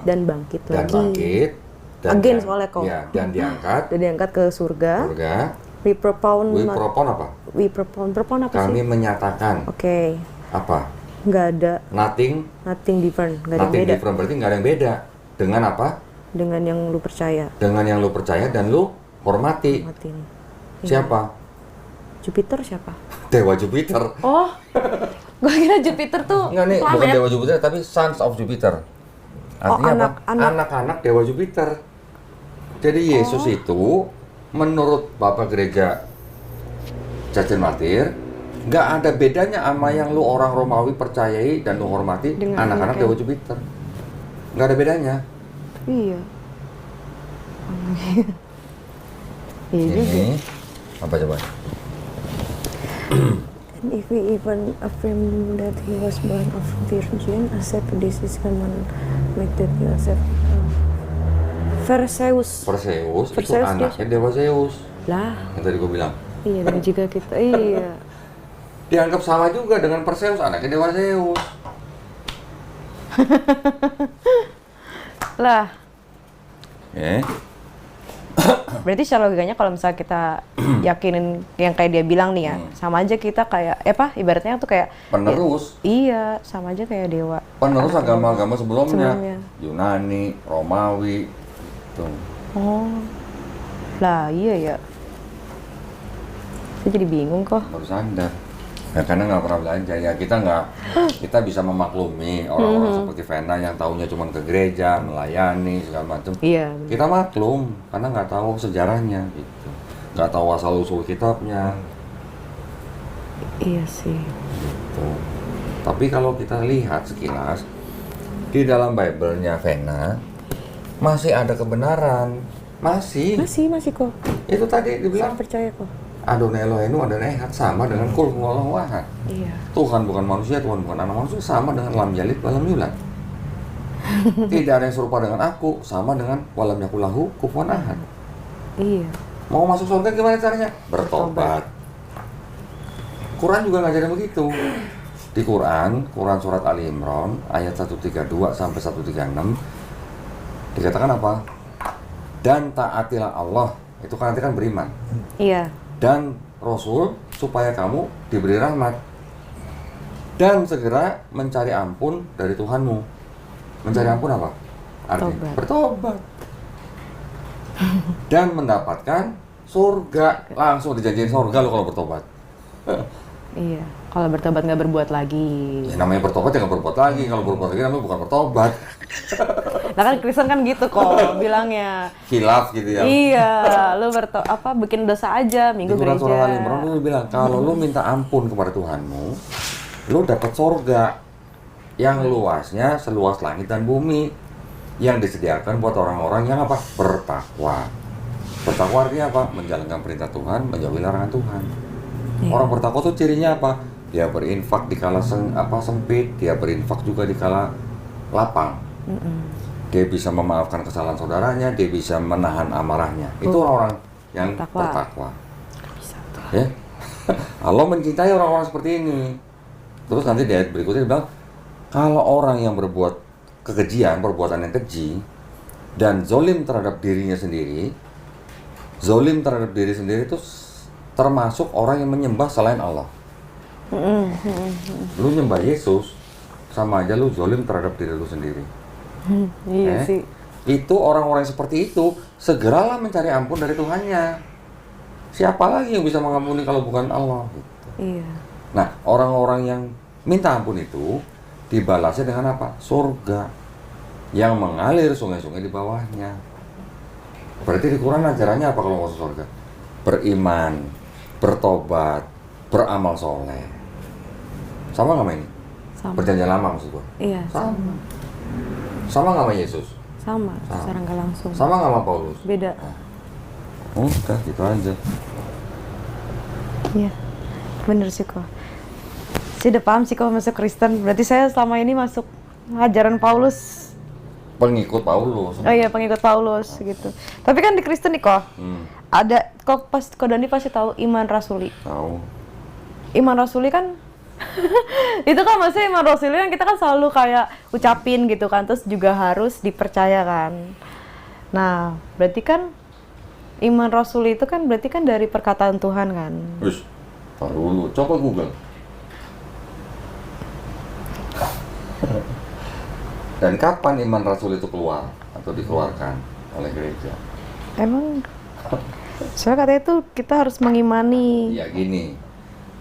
Dan bangkit lagi. Again soalnya kok. Ya, dan diangkat. Dan diangkat ke surga. We propound apa? Propound apa sih? Kami menyatakan. Oke. Apa? Nggak ada. Nothing different. Nggak ada yang beda. Nothing different berarti nggak ada yang beda. Dengan apa? Dengan yang lu percaya. Dengan yang lu percaya dan lu hormati. Siapa? Jupiter siapa? Dewa Jupiter. Oh, gue kira Jupiter tuh Enggak nih, planet. bukan Dewa Jupiter tapi Sons of Jupiter. Artinya apa? Anak-anak Dewa Jupiter. Jadi Yesus itu menurut Bapak Gereja Cacen Martir nggak ada bedanya sama yang lu orang Romawi percayai dan lu hormati anak-anak Dewa Jupiter. Nggak ada bedanya. Iya. Ini apa coba? And if we even affirm that he was born of virgin, accept this is common make that you accept. Perseus itu anaknya Dewa Zeus. Lah. Yang tadi gue bilang. Iya, dan jika kita iya. Dianggap sama juga dengan Perseus, anaknya Dewa Zeus. Lah. Berarti secara logikanya kalau misalnya kita yakinin yang kayak dia bilang nih ya, sama aja kita kayak ibaratnya tuh kayak penerus. Iya, sama aja kayak dewa. Penerus agama-agama sebelumnya. Yunani, Romawi. Tuh. Oh. Lah, iya ya. Saya jadi bingung kok. Baru sadar. Ya, karena nggak pernah belajar ya, kita bisa memaklumi orang-orang seperti Vena yang tahunya cuma ke gereja, melayani segala macam. Iya. Kita maklum karena nggak tahu sejarahnya gitu, nggak tahu asal usul kitabnya. Iya sih. Gitu. Tapi kalau kita lihat sekilas di dalam Bible-nya Vena masih ada kebenaran, masih kok. Itu tadi dibilang Percaya kok. Adonai Elohenu Adonai Ehad sama dengan Kul Huwallahu Ahad. Iya. Tuhan bukan manusia, Tuhan bukan anak manusia, sama dengan lam yalid walam yulad. Tidak ada yang serupa dengan aku, sama dengan walam yakul lahu kufuwan ahad. Iya. Mau masuk surga gimana caranya? Bertobat. Quran juga ngajarin begitu. Di Quran surat Ali Imran ayat 132 sampai 136 dikatakan apa? Dan taatilah Allah. Itu kan nanti kan beriman. Iya. Dan Rasul supaya kamu diberi rahmat dan segera mencari ampun dari Tuhanmu. Mencari ampun apa? Artinya bertobat dan mendapatkan surga. Langsung dijanjiin surga lo kalau bertobat. Iya. Kalau bertobat nggak berbuat lagi. Ya, namanya bertobat ya nggak berbuat lagi. Kalau berbuat lagi namanya bukan bertobat. Nah kan Kristen kan gitu kok bilangnya. Khilaf gitu ya. Iya, lu bikin dosa aja minggu di gereja. Di surah Al Imran lu bilang kalau lu minta ampun kepada Tuhanmu, lu dapat surga yang luasnya seluas langit dan bumi, yang disediakan buat orang-orang yang apa? Bertakwa. Bertakwa artinya apa? Menjalankan perintah Tuhan, menjauhi larangan Tuhan. Orang bertakwa tuh cirinya apa? Dia berinfak di kala sempit, dia berinfak juga di kala lapang. Dia bisa memaafkan kesalahan saudaranya, dia bisa menahan amarahnya. Itu orang-orang yang bertakwa. Ya. Allah mencintai orang-orang seperti ini. Terus nanti di ayat berikutnya dia bilang, kalau orang yang berbuat kekejian, perbuatan yang keji, dan zolim terhadap dirinya sendiri, zolim terhadap diri sendiri itu termasuk orang yang menyembah selain Allah. Lu nyembah Yesus, sama aja lu zolim terhadap diri lu sendiri. Iya sih. Itu orang-orang seperti itu segeralah mencari ampun dari Tuhannya. Siapa lagi yang bisa mengampuni kalau bukan Allah? Gitu. Iya. Nah, orang-orang yang minta ampun itu dibalasnya dengan apa? Surga yang mengalir sungai-sungai di bawahnya. Berarti di Quran ajarannya apa kalau masuk surga? Beriman, bertobat, beramal soleh. Sama nggak sama ini? Sama. Perjanjian lama maksud gua. Iya, Sama. Sama nggak sama Yesus? sama. Secara nggak langsung. Sama nggak sama Paulus? Beda. Udah, gitu aja. Iya, bener sih kok. Saya udah paham sih kok masuk Kristen. Berarti saya selama ini masuk ajaran Paulus. Pengikut Paulus. Oh iya, pengikut Paulus gitu. Tapi kan di Kristen nih kok, ada kok Dani pasti tahu iman rasuli. Tahu. Iman rasuli kan itu kan maksudnya iman rasuli kan kita kan selalu kayak ucapin gitu kan, terus juga harus dipercayakan. Nah, berarti kan iman rasuli itu kan berarti kan dari perkataan Tuhan kan. Wis, taruh dulu. Coba Google. Dan kapan iman rasul itu keluar atau dikeluarkan oleh gereja? Emang soalnya katanya itu kita harus mengimani. Ya gini,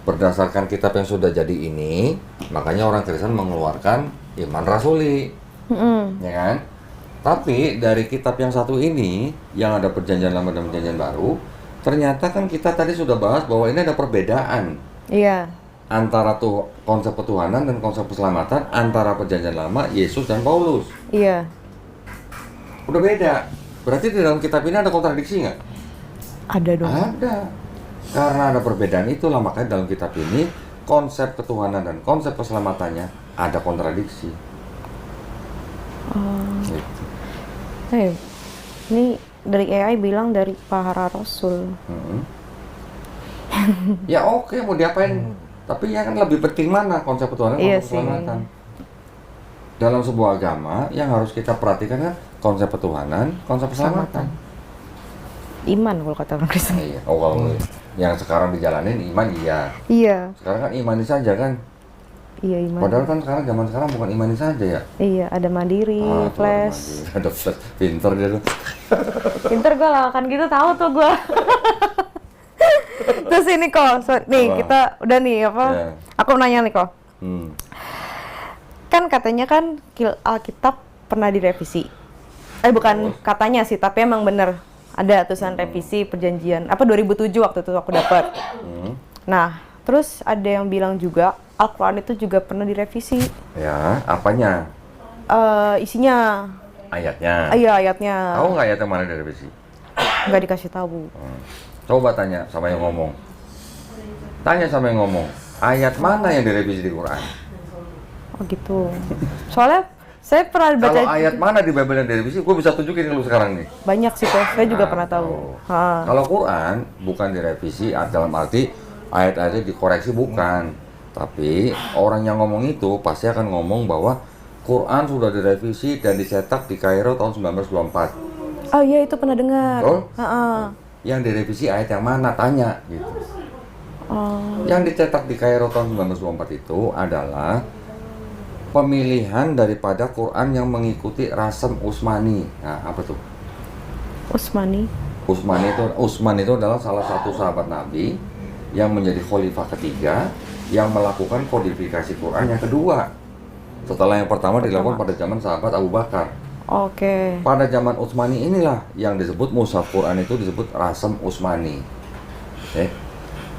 berdasarkan kitab yang sudah jadi ini, makanya orang Kristen mengeluarkan iman rasuli, ya kan? Tapi dari kitab yang satu ini, yang ada perjanjian lama dan perjanjian baru, ternyata kan kita tadi sudah bahas bahwa ini ada perbedaan Iya. antara tuh konsep ketuhanan dan konsep keselamatan antara perjanjian lama, Yesus dan Paulus. Iya. Udah beda. Berarti di dalam kitab ini ada kontradiksi nggak? Ada dong. Ada. Karena ada perbedaan itulah makanya dalam kitab ini konsep ketuhanan dan konsep keselamatannya ada kontradiksi. Gitu. Ini dari AI bilang dari para rasul. Ya oke, mau diapain? Tapi ya kan lebih penting mana konsep ketuhanan dan Iya konsep keselamatan. Dalam sebuah agama yang harus kita perhatikan kan konsep ketuhanan, konsep keselamatan. Iman kalau kata orang Kristen. Iya. Oh kalau yang sekarang dijalanin iman iya. Iya. Sekarang kan imani saja kan. Iya iman. Padahal kan zaman sekarang bukan imani saja ya. Iya, ada mandiri, tuh flash. ada flash, pinter dia tuh. Pinter gue lah kan gitu tahu tuh gue. Terus ini kok, nih Apa? kita udah nih apa? Ya. Aku nanya nih kok. Kan katanya kan Alkitab pernah direvisi. Bukan katanya sih, tapi emang bener ada tulisan revisi perjanjian. Apa 2007 waktu itu aku dapat. Nah, terus ada yang bilang juga Al-Quran itu juga pernah direvisi. Ya, apanya? Isinya. Ayatnya. Iya, ayatnya. Tahu nggak ayatnya mana direvisi? Nggak dikasih tahu. Coba tanya sama yang ngomong. Tanya sama yang ngomong. Ayat mana yang direvisi di Quran? Oh gitu. Soalnya saya pernah baca. Kalau ayat mana di Bible yang direvisi, gue bisa tunjukin ke lu sekarang nih. Banyak sih kok. Saya juga pernah tahu. Kalau Quran bukan direvisi dalam arti ayat-ayatnya dikoreksi bukan. Tapi orang yang ngomong itu pasti akan ngomong bahwa Quran sudah direvisi dan dicetak di Kairo tahun 1924. Oh iya itu pernah dengar. Betul? Yang direvisi ayat yang mana? Tanya gitu. Yang dicetak di Kairo tahun 1924 itu adalah pemilihan daripada Quran yang mengikuti Rasem Utsmani. Nah, apa tuh? Utsmani. Utsman itu adalah salah satu sahabat Nabi yang menjadi khalifah ketiga yang melakukan kodifikasi Quran yang kedua. Setelah yang pertama dilakukan pada zaman sahabat Abu Bakar. Oke. Pada zaman Utsmani inilah yang disebut mushaf Quran itu disebut Rasem Utsmani.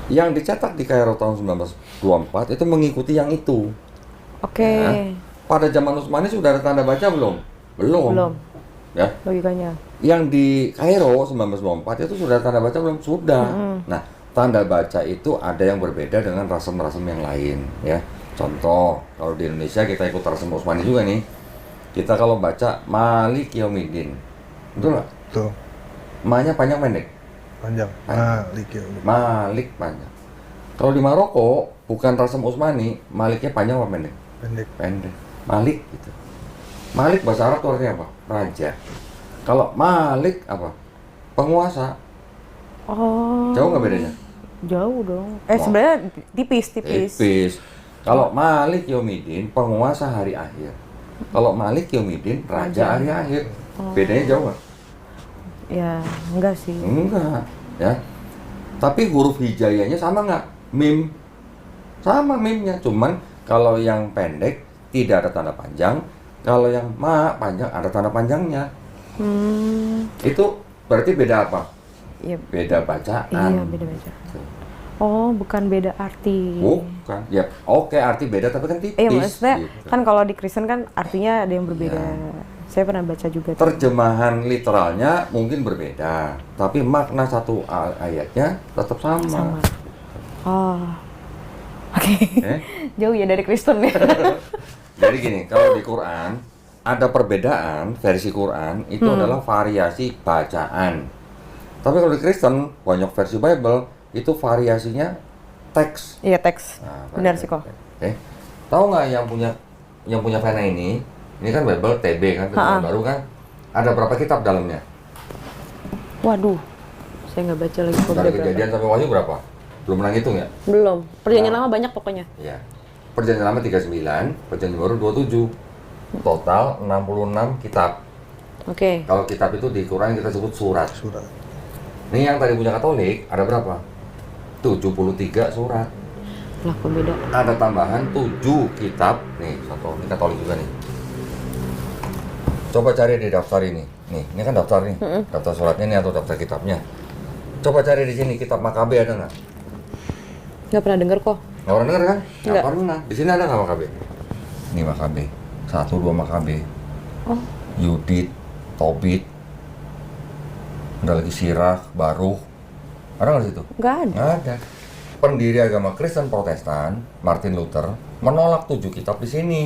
Yang dicetak di Kairo tahun 1924 itu mengikuti yang itu. Oke. Ya. Pada zaman Utsmani sudah ada tanda baca belum? Belum. Ya. Logikanya. Yang di Kairo 1924 itu sudah ada tanda baca belum? Sudah. Nah, tanda baca itu ada yang berbeda dengan rasem-rasem yang lain, ya. Contoh, kalau di Indonesia kita ikut Rasem Utsmani juga nih. Kita kalau baca Malik Yaumiddin, betul nggak? Tuh, Ma-nya panjang pendek? panjang. Malik ya. Malik panjang. Kalau di Maroko, bukan Rasem Utsmani, Maliknya panjang apa pendek? Pendek. Pendek. Malik gitu. Malik bahasa Arab itu artinya apa? Raja. Kalau Malik apa? Penguasa. Oh. Jauh nggak bedanya? Jauh dong. Wah. Sebenarnya tipis. Tipis. Kalau Malik Yomidin penguasa hari akhir. Kalau Malik Yomidin raja hari akhir. Bedanya jauh nggak? Ya, enggak sih. Enggak, ya. Tapi huruf hijaiyahnya sama nggak? Mim. Sama mimnya, cuman kalau yang pendek tidak ada tanda panjang, kalau yang panjang ada tanda panjangnya. Itu berarti beda apa? Iya. Beda bacaan. Iya, beda baca. Oh, bukan beda arti. Bukan. Ya, oke, arti beda tapi kan tipis. Iya, maksudnya gitu. kan kalau di Kristen kan artinya ada yang berbeda. Iya. Saya pernah baca juga. tuh. Terjemahan literalnya mungkin berbeda, tapi makna satu ayatnya tetap sama. Sama. Oh. Oke. Eh? Jauh ya dari Kristen ya. Jadi gini, kalau di Quran ada perbedaan versi Quran itu adalah variasi bacaan. Tapi kalau di Kristen banyak versi Bible itu variasinya teks. Iya, teks. Nah, Benar variasi sih kok. teks. Tahu nggak yang punya pena ini? Ini kan Bible TB kan, terjemahan baru kan. Ada berapa kitab dalamnya? Waduh. Saya nggak baca lagi kok. Dari berapa. Kejadian sampai Wahyu berapa? Belum pernah ngitung ya? Belum. Perjanjian lama banyak pokoknya. Iya. Perjanjian lama 39, perjanjian baru 27. Total 66 kitab. Oke. Kalau kitab itu di Quran kita sebut surat. Surat. Ini yang tadi punya Katolik ada berapa? 73 surat. Lah, kok beda. Ada tambahan 7 kitab. Nih, satu ini Katolik juga nih. Coba cari di daftar ini. Nih, ini kan daftar nih. Daftar suratnya nih atau daftar kitabnya. Coba cari di sini kitab Makabe ada nggak? Nggak pernah denger kok. Nggak pernah denger kan? Nggak. Pernah. Di sini ada nggak Makabe? Ini Makabe. 1-2 Makabe. Oh. Yudit, Tobit. Ada lagi Sirah, Baruch. Ada nggak di situ? Nggak ada. Nggak ada. Pendiri agama Kristen Protestan, Martin Luther, menolak 7 kitab di sini.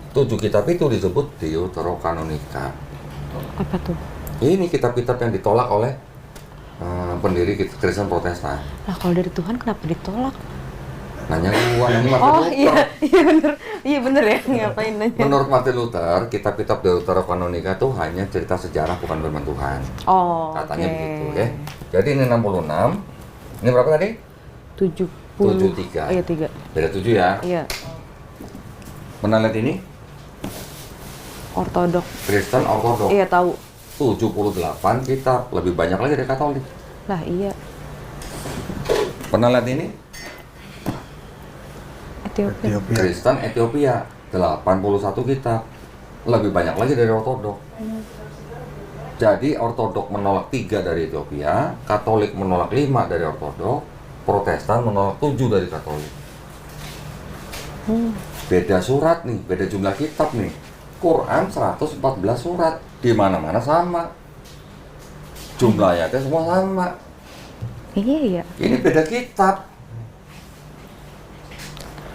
7 kitab itu disebut Deuterokanonika. Apa tuh? Ini kitab-kitab yang ditolak oleh pendiri Kristen Protestan. Lah, kalau dari Tuhan kenapa ditolak? Nanya gua, nanya Martin Oh, Luther. iya bener ya. Ngapain nanya? Menurut Martin Luther, kitab-kitab Deuterokanonika itu hanya cerita sejarah bukan firman Tuhan. Oh, Katanya oke. begitu, oke. Jadi ini 66. Ini berapa tadi? 70. 73. Iya, 3. Beda 7 ya. Iya. Pernah lihat ini? Ortodok. Kristen Ortodok. Iya, tahu. 78 kitab, lebih banyak lagi dari Katolik. Lah, iya. Pernah lihat ini? Ethiopia. Ethiopia. Kristen Ethiopia, 81 kitab. Lebih banyak lagi dari Ortodok. Jadi Ortodok menolak 3 dari Ethiopia, Katolik menolak 5 dari Ortodok, Protestan menolak 7 dari Katolik. Beda surat nih, beda jumlah kitab nih. Quran 114 surat, di mana-mana sama. Jumlah ayatnya semua sama. Iya. Ini beda kitab.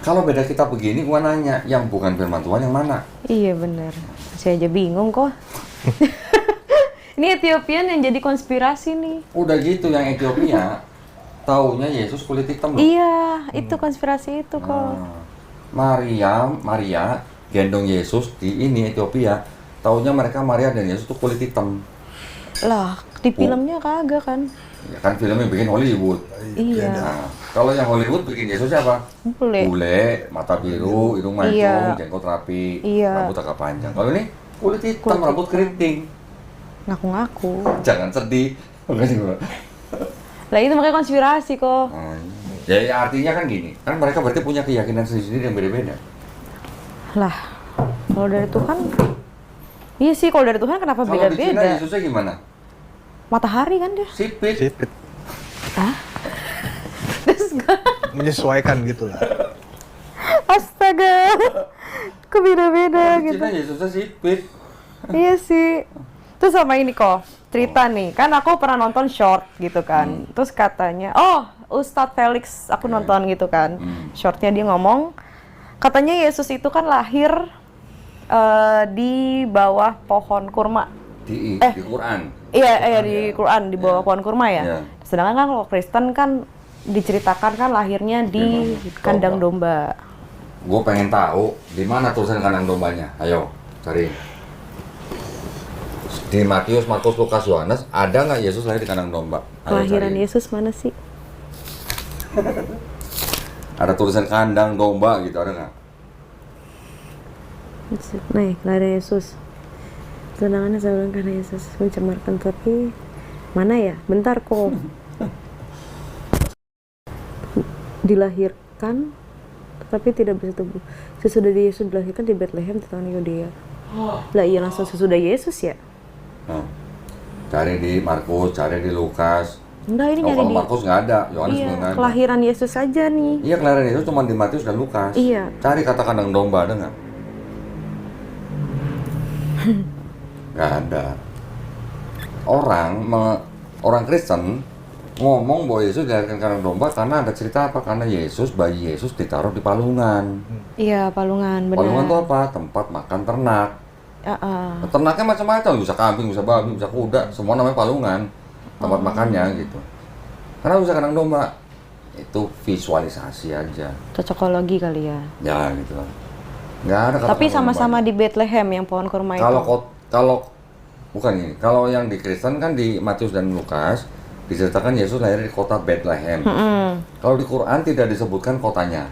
Kalau beda kitab begini, gua nanya, yang bukan firman Tuhan yang mana? Iya, bener. Saya aja bingung kok. Ini Ethiopian yang jadi konspirasi nih. Udah gitu yang Ethiopia, taunya Yesus kulit hitam loh. Iya, itu konspirasi itu kok. Maria gendong Yesus di ini Ethiopia, taunya mereka Maria dan Yesus tuh kulit hitam. Lah, di filmnya kagak kan? Ya kan filmnya bikin Hollywood. Iya. Nah, kalau yang Hollywood bikin Yesus siapa? Bule. Bule, mata biru, hidung mancung, Iya. jenggot rapi, Iya. rambut agak panjang. Kalau ini kulit hitam, Kulit rambut keriting. Ngaku-ngaku. Jangan sedih. Lah, itu makanya konspirasi kok. Ya artinya kan gini, kan mereka berarti punya keyakinan sendiri yang beda-beda. Lah, kalau dari Tuhan, iya sih, kalau dari Tuhan kenapa Kalau di Cina beda-beda? Yesusnya gimana? Matahari kan dia. Sipit. Sipit. Terus Menyesuaikan gitu lah. astaga, kok beda-beda Di gitu. Cina Yesusnya sipit. Iya sih. Terus sama ini kok, cerita nih, kan aku pernah nonton short gitu kan. Terus katanya, oh Ustadz Felix, aku nonton gitu kan. Shortnya dia ngomong, katanya Yesus itu kan lahir di bawah pohon kurma. Di Quran. Iya, di Quran, di bawah pohon kurma ya. Iya. Sedangkan kan kalau Kristen kan diceritakan kan lahirnya di kandang domba. Gue pengen tahu di mana tulisan kandang dombanya. Ayo, cari. Di Matius, Markus, Lukas, Yohanes ada nggak Yesus lahir di kandang domba? Ayo Kelahiran cari. Yesus mana sih? Ada tulisan kandang domba gitu, ada nggak? Nih, kelahiran Yesus. Tunangannya saya bilang karena Yesus mencemarkan, tapi mana ya? Bentar kok. Dilahirkan tapi tidak bersetubuh. Sesudah Yesus dilahirkan di Bethlehem di tanah Yudea. Lah iya langsung sesudah Yesus ya? Nah, cari di Markus, cari di Lukas. Enggak, ini Oh, nyari kalau di Markus nggak ada, Yohanes iya, juga nggak ada. kelahiran Yesus aja nih. Iya, kelahiran Yesus cuma di Matius dan Lukas. Iya. Cari kata kandang domba, ada nggak? Nggak ada. Orang Kristen ngomong bahwa Yesus dilahirkan kandang domba karena ada cerita apa? Karena bayi Yesus ditaruh di palungan. Iya, palungan, benar. Palungan itu apa? Tempat makan ternak. Ternaknya macam-macam, bisa kambing, bisa babi, bisa kuda, semua namanya palungan. Tempat makannya gitu. Karena bisa kandang domba. Itu visualisasi aja. Cocokologi kali ya. Ya gitu lah. Nggak ada kata Tapi kandang sama-sama domba. di Bethlehem yang pohon kurma itu. Kalau bukan ini, kalau yang di Kristen kan di Matius dan Lukas diceritakan Yesus lahir di kota Bethlehem. Kalau di Quran tidak disebutkan kotanya,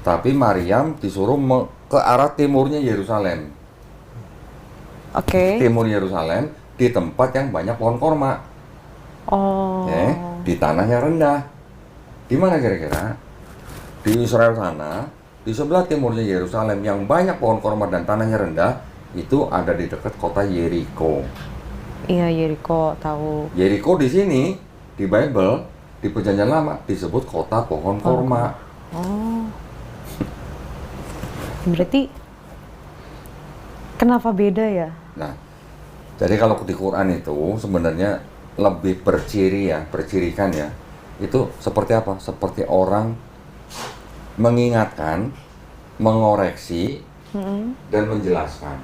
tapi Maryam disuruh ke arah timurnya Yerusalem. Oke. Timur Yerusalem di tempat yang banyak pohon korma. Oh. Di tanah yang rendah. Di mana kira-kira? Di Israel sana, di sebelah timurnya Yerusalem yang banyak pohon korma dan tanahnya rendah, itu ada di dekat kota Yeriko. Iya, Yeriko tahu. Yeriko di sini di Bible di Perjanjian Lama disebut kota pohon korma. Oh. Berarti kenapa beda ya? Nah, jadi kalau di Quran itu sebenarnya lebih bercirikan ya. Itu seperti apa? Seperti orang mengingatkan, mengoreksi, dan menjelaskan.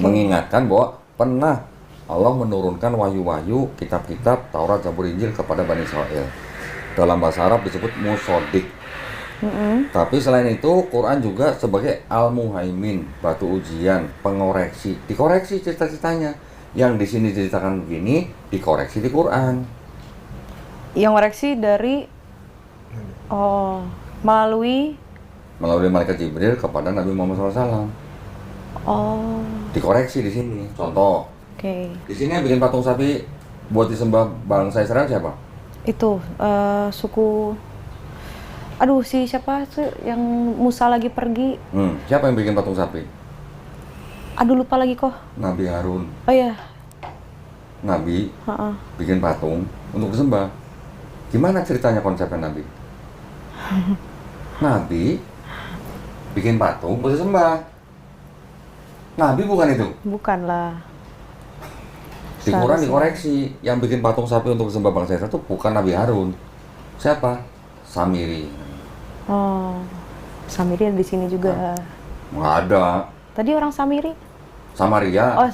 Mengingatkan bahwa pernah Allah menurunkan wahyu-wahyu, kitab-kitab, Taurat, Zabur, Injil kepada Bani Israel. Dalam bahasa Arab disebut musodik. Tapi selain itu, Quran juga sebagai al-muhaimin, batu ujian, pengoreksi. Dikoreksi cerita-ceritanya. Yang di sini diceritakan begini, dikoreksi di Quran. Yang koreksi dari melalui Malaikat Jibril kepada Nabi Muhammad SAW. Dikoreksi di sini. Contoh, di sini yang bikin patung sapi buat disembah bangsa Israel siapa? itu suku siapa tuh yang Musa lagi pergi? Siapa yang bikin patung sapi? Lupa lagi kok. Nabi Harun. Oh iya. Nabi bikin patung untuk disembah. Gimana ceritanya konsepnya Nabi? Nabi bikin patung buat disembah. Nabi bukan itu. Bukanlah. Di Quran dikoreksi, yang bikin patung sapi untuk disembah bangsa Israel itu bukan Nabi Harun. Siapa? Samiri. Samiri ada di sini juga. Nggak ada. Tadi orang Samiri? Samaria. Oh,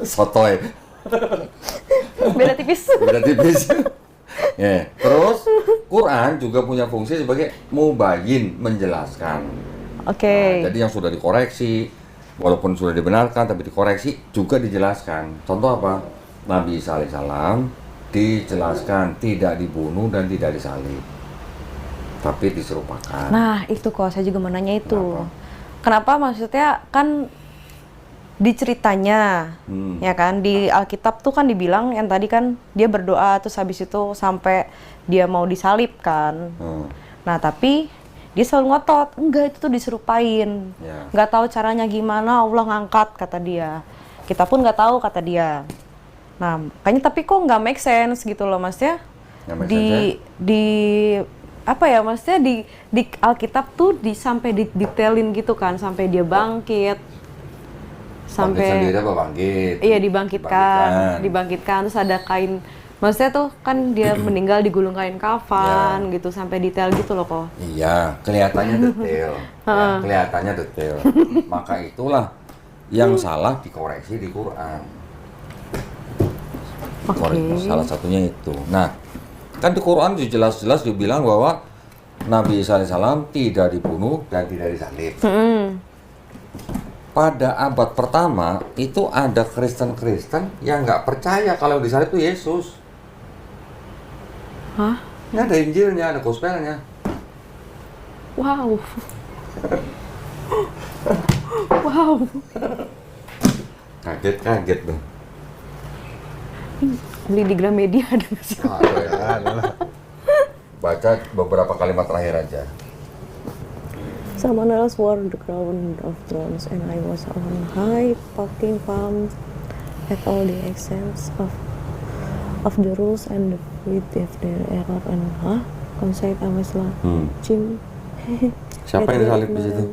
Sotoy. beda tipis. Beda tipis. Ya. Terus Quran juga punya fungsi sebagai mubayyin, menjelaskan. Oke. Jadi yang sudah dikoreksi, walaupun sudah dibenarkan tapi dikoreksi juga dijelaskan. Contoh apa? Nabi Isa alaihissalam dijelaskan tidak dibunuh dan tidak disalib, tapi diserupakan. Nah, itu kok saya juga mau nanya itu. Kenapa maksudnya kan di ceritanya, ya kan, di Alkitab tuh kan dibilang yang tadi kan dia berdoa terus habis itu sampai dia mau disalib kan. Nah, tapi dia selalu ngotot, enggak itu tuh diserupain. Nggak tahu caranya gimana Allah ngangkat kata dia. Kita pun nggak tahu kata dia. Nah, makanya tapi kok nggak make sense gitu loh maksudnya. Di apa ya maksudnya di Alkitab tuh sampai didetailin gitu kan sampai dia bangkit. Sampai sendiri apa bangkit? Iya, dibangkitkan terus ada kain. Maksudnya tuh kan dia meninggal digulung kain kafan gitu sampai detail gitu loh kok. Iya, kelihatannya detail. Kelihatannya detail. Maka itulah yang salah dikoreksi di Quran. Salah satunya itu. Nah, kan di Quran jelas-jelas dibilang bahwa Nabi Isa alaihissalam tidak dibunuh dan tidak disalib. pada abad pertama itu ada Kristen-Kristen yang nggak percaya kalau yang disalib itu Yesus. Hah? Ini ada Injilnya, ada Gospelnya. Wow. Wow. Kaget dong. Beli di Gramedia ada nggak sih? Baca beberapa kalimat terakhir aja. Someone else wore the crown of thorns, and I was on high, poking fun at all the exams of the rules and the with their error and concept I was like Jim. Siapa yang disalib di situ?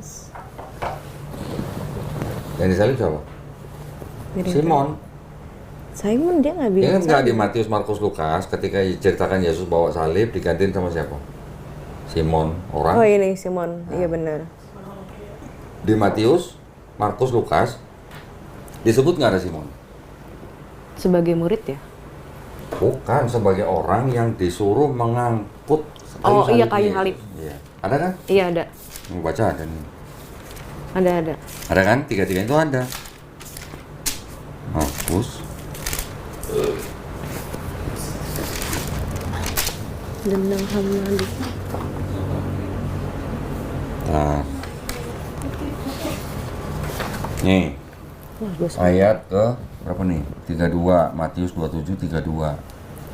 Yang disalib siapa? Simon. Simon dia nggak bilang. Ingat nggak di Matius, Markus, Lukas ketika diceritakan Yesus bawa salib digantiin sama siapa? Simon, orang. Oh ini Simon, iya benar. Di Matius, Markus, Lukas disebut nggak ada Simon? Sebagai murid ya? Bukan, sebagai orang yang disuruh mengangkut Oh iya, kayu Yesus. salib. Iya. Ada kan? Iya ada. Mau baca ada nih. Ada. Ada kan? Tiga-tiganya itu ada. Markus, Gendang Hamadi. nah. Nih, Wah, gue ayat ke berapa nih? 32, Matius 27:32.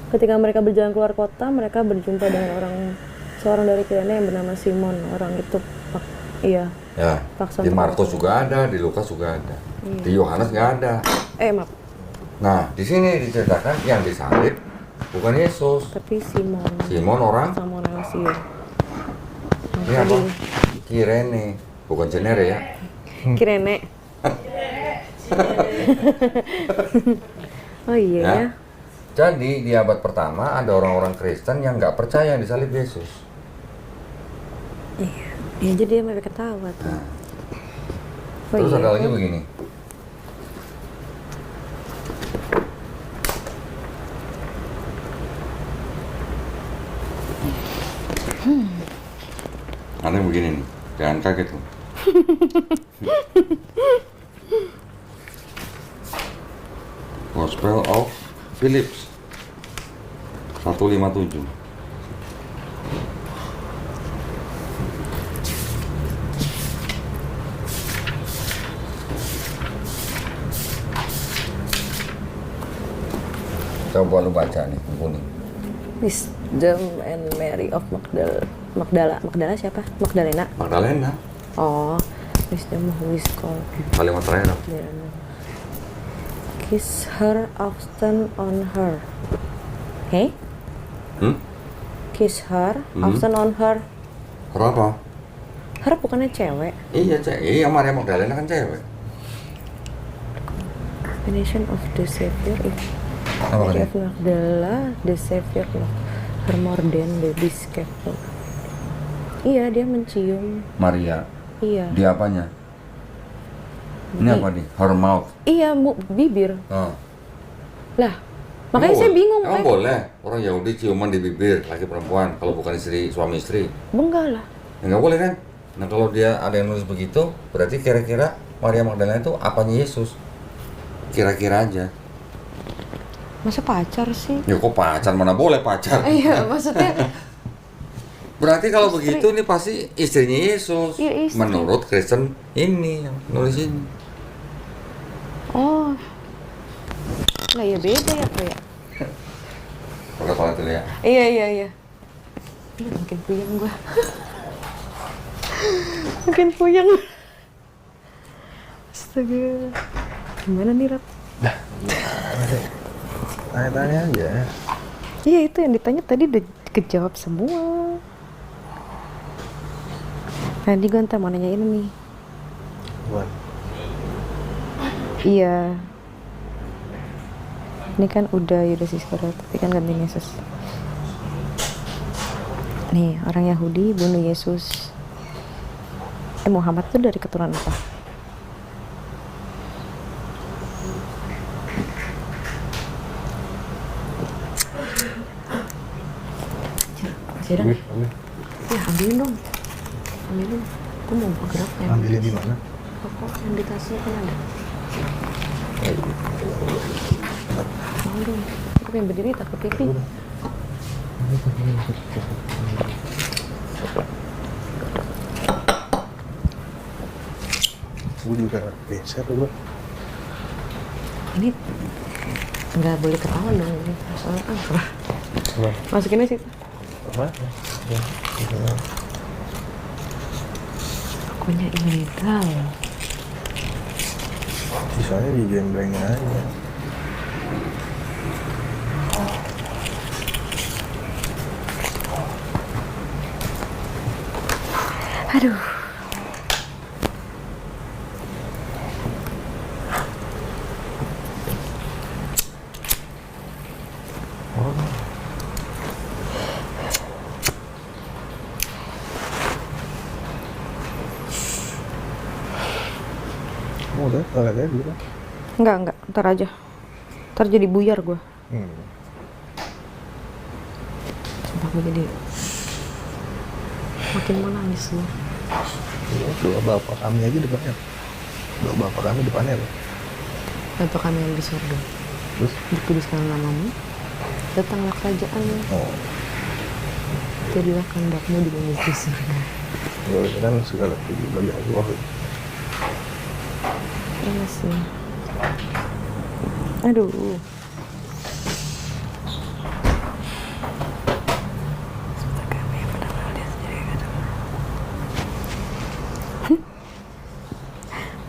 Ketika mereka berjalan keluar kota, mereka berjumpa dengan seorang dari Kirene yang bernama Simon. Orang itu iya. Ya, Paksa di untuk Markus juga ada, di Lukas juga ada. Di Yohanes nggak ada. Maaf, Nah, di sini diceritakan yang disalib bukan Yesus. tapi Simon. Simon orang Sama orang Mesir. ini apa? Kirene, bukan Cenere ya. Kirene. Oh iya Ya. ya. Jadi di abad pertama ada orang-orang Kristen yang nggak percaya yang disalib Yesus. Ya jadi dia mereka ketawa tuh. Nah, Oh terus iya. ada lagi begini. Ada yang begini nih, jangan kaget loh. Gospel of Phillips 157. Coba lu baca nih, kuning. Wisdom and Mary of Magdala siapa? Magdalena. Magdalena, Oh, Wisdom who is called kalimat terakhir apa? Magdalena. Kiss her often on her. Hey? Kiss her often on her. Apa? Her bukannya cewek. Iya, iya Maria Magdalena kan cewek. Definition of the Savior is Apa Mary kan? of Magdala, the Savior loved her more than the scapegoat. Iya, dia mencium. Maria, Iya. di apanya? Ini apa nih? Her mouth. Iya, bibir. Oh. Lah, makanya saya bingung. Emang boleh orang Yahudi ciuman di bibir laki perempuan kalau bukan suami istri? Enggak lah. Ya, nggak boleh kan? Nah kalau dia ada yang nulis begitu, berarti kira-kira Maria Magdalena itu apanya Yesus? Kira-kira aja. Masa pacar sih? Ya kok pacar, mana boleh pacar? Iya, maksudnya Berarti kalau begitu nih pasti istrinya Yesus. Iya, istri. Menurut Kristen ini yang nulis ini. oh. Lah ya beda ya, Pak ya. Udah kalau itu ya. Iya. Ih, makin puyeng gua. Makin puyeng. Astaga. Gimana nih, Rap? Tanya-tanya aja. Iya, itu yang ditanya tadi udah kejawab semua. Nanti gue ntar mau nanya ini nih. Buat. Iya. Ini kan udah Yudas Iskariot, tapi kan ganti Yesus. Nih, orang Yahudi bunuh Yesus. Muhammad tuh dari keturunan apa? Masih ada? Ya, ambilin dong. Ambilin. Gue mau bergerak ya. Ambilin di mana? Kok yang di tasnya kan ada. Mau dong. Aku pengen berdiri takut pipi. Gue juga geser gue. Ini nggak boleh ketahuan dong ini. Soalnya apa? Masukinnya sih. Apa? Ya. Akunya ilegal. Sisanya di gembrengnya aja. Aduh. Oh, udah, agak aja dulu kan. Enggak, ntar aja. Ntar jadi buyar gue. Sumpah gue jadi makin mau nangis loh. Doa bapak kami aja depannya. Doa bapak kami depannya loh. Bapak kami yang di surga, Terus? dikuduskan namamu, datanglah kerajaanmu, Oh, jadilah kehendakmu di bumi di surga. ya kan segala puji bagi Allah. Terima kasih. Aduh.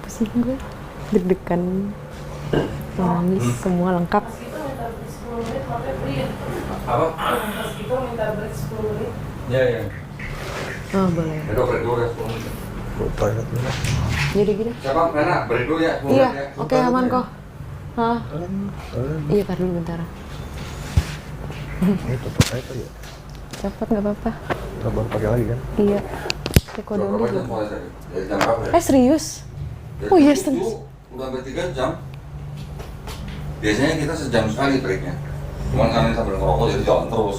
Pusing gue, deg-degan, nangis, semua lengkap. Kita minta break 10 menit, makanya beli. Apa? Pas kita minta break 10 menit. Ya, ya. Oh boleh. Udah break dulu ya, 10 menit. Gue toilet dulu. Jadi gini. Siapa? Nana, break dulu ya, 10 Iya, menit ya. oke aman kok. Hah? Toilet. Iya, tar dulu bentar. Ini tutup aja tuh ya. Cepet nggak apa-apa. Kita baru pakai lagi kan. Iya. Kayak kode Berapa jam dulu. mulai tadi? Dari jam berapa ya? Serius? Dari Oh iya, jam serius. 7, udah hampir 3 jam. Biasanya kita sejam sekali breaknya. Cuman karena sambil ngerokok jadi jalan terus.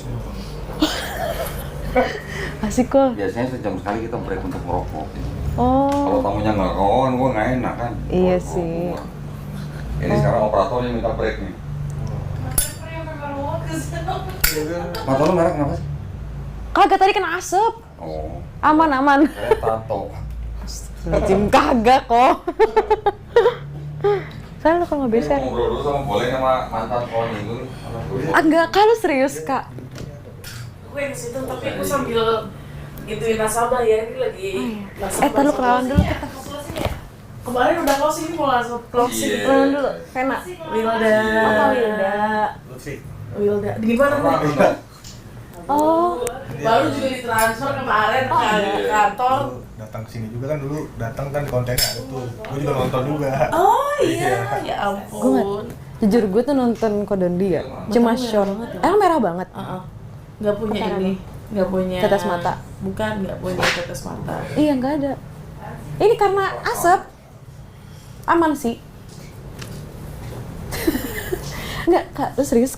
Asik kok. Biasanya sejam sekali kita break untuk ngerokok. Kalau Oh. tamunya nggak ngerokok kan gue nggak enak kan. Iya Kalau sih. gua. Ini sekarang operatornya minta break nih. Mata lu merah kenapa sih? Kagak, tadi kena asap. Oh, Aman. saya tato. Jim kagak kok. Soalnya lo kalau nggak bisa. Ngobrol dulu sama boleh sama mantan kawan itu. Enggak, kalau serius kak. Gue di situ tapi aku sambil gituin nasabah ya, ini lagi Taruh kenalan dulu kita. Kemarin udah closing, mau langsung closing. Iya. Kenalan dulu, Vena. Wilda. Oh, Wilda. Wilda. Di mana nih? Oh. Baru juga ditransfer kemarin ke kantor. Datang ke sini juga kan dulu, datang kan kontennya ada tuh. Gue juga nonton juga. Oh iya, ya ampun. Jujur gue tuh nonton Kodondi ya. Cuma short. Emang merah banget. Nggak punya Pacaran ini, nggak punya tetes mata. Bukan, nggak punya tetes mata. Iya nggak ada. Ini karena asap. Aman sih. Enggak kak, lu serius?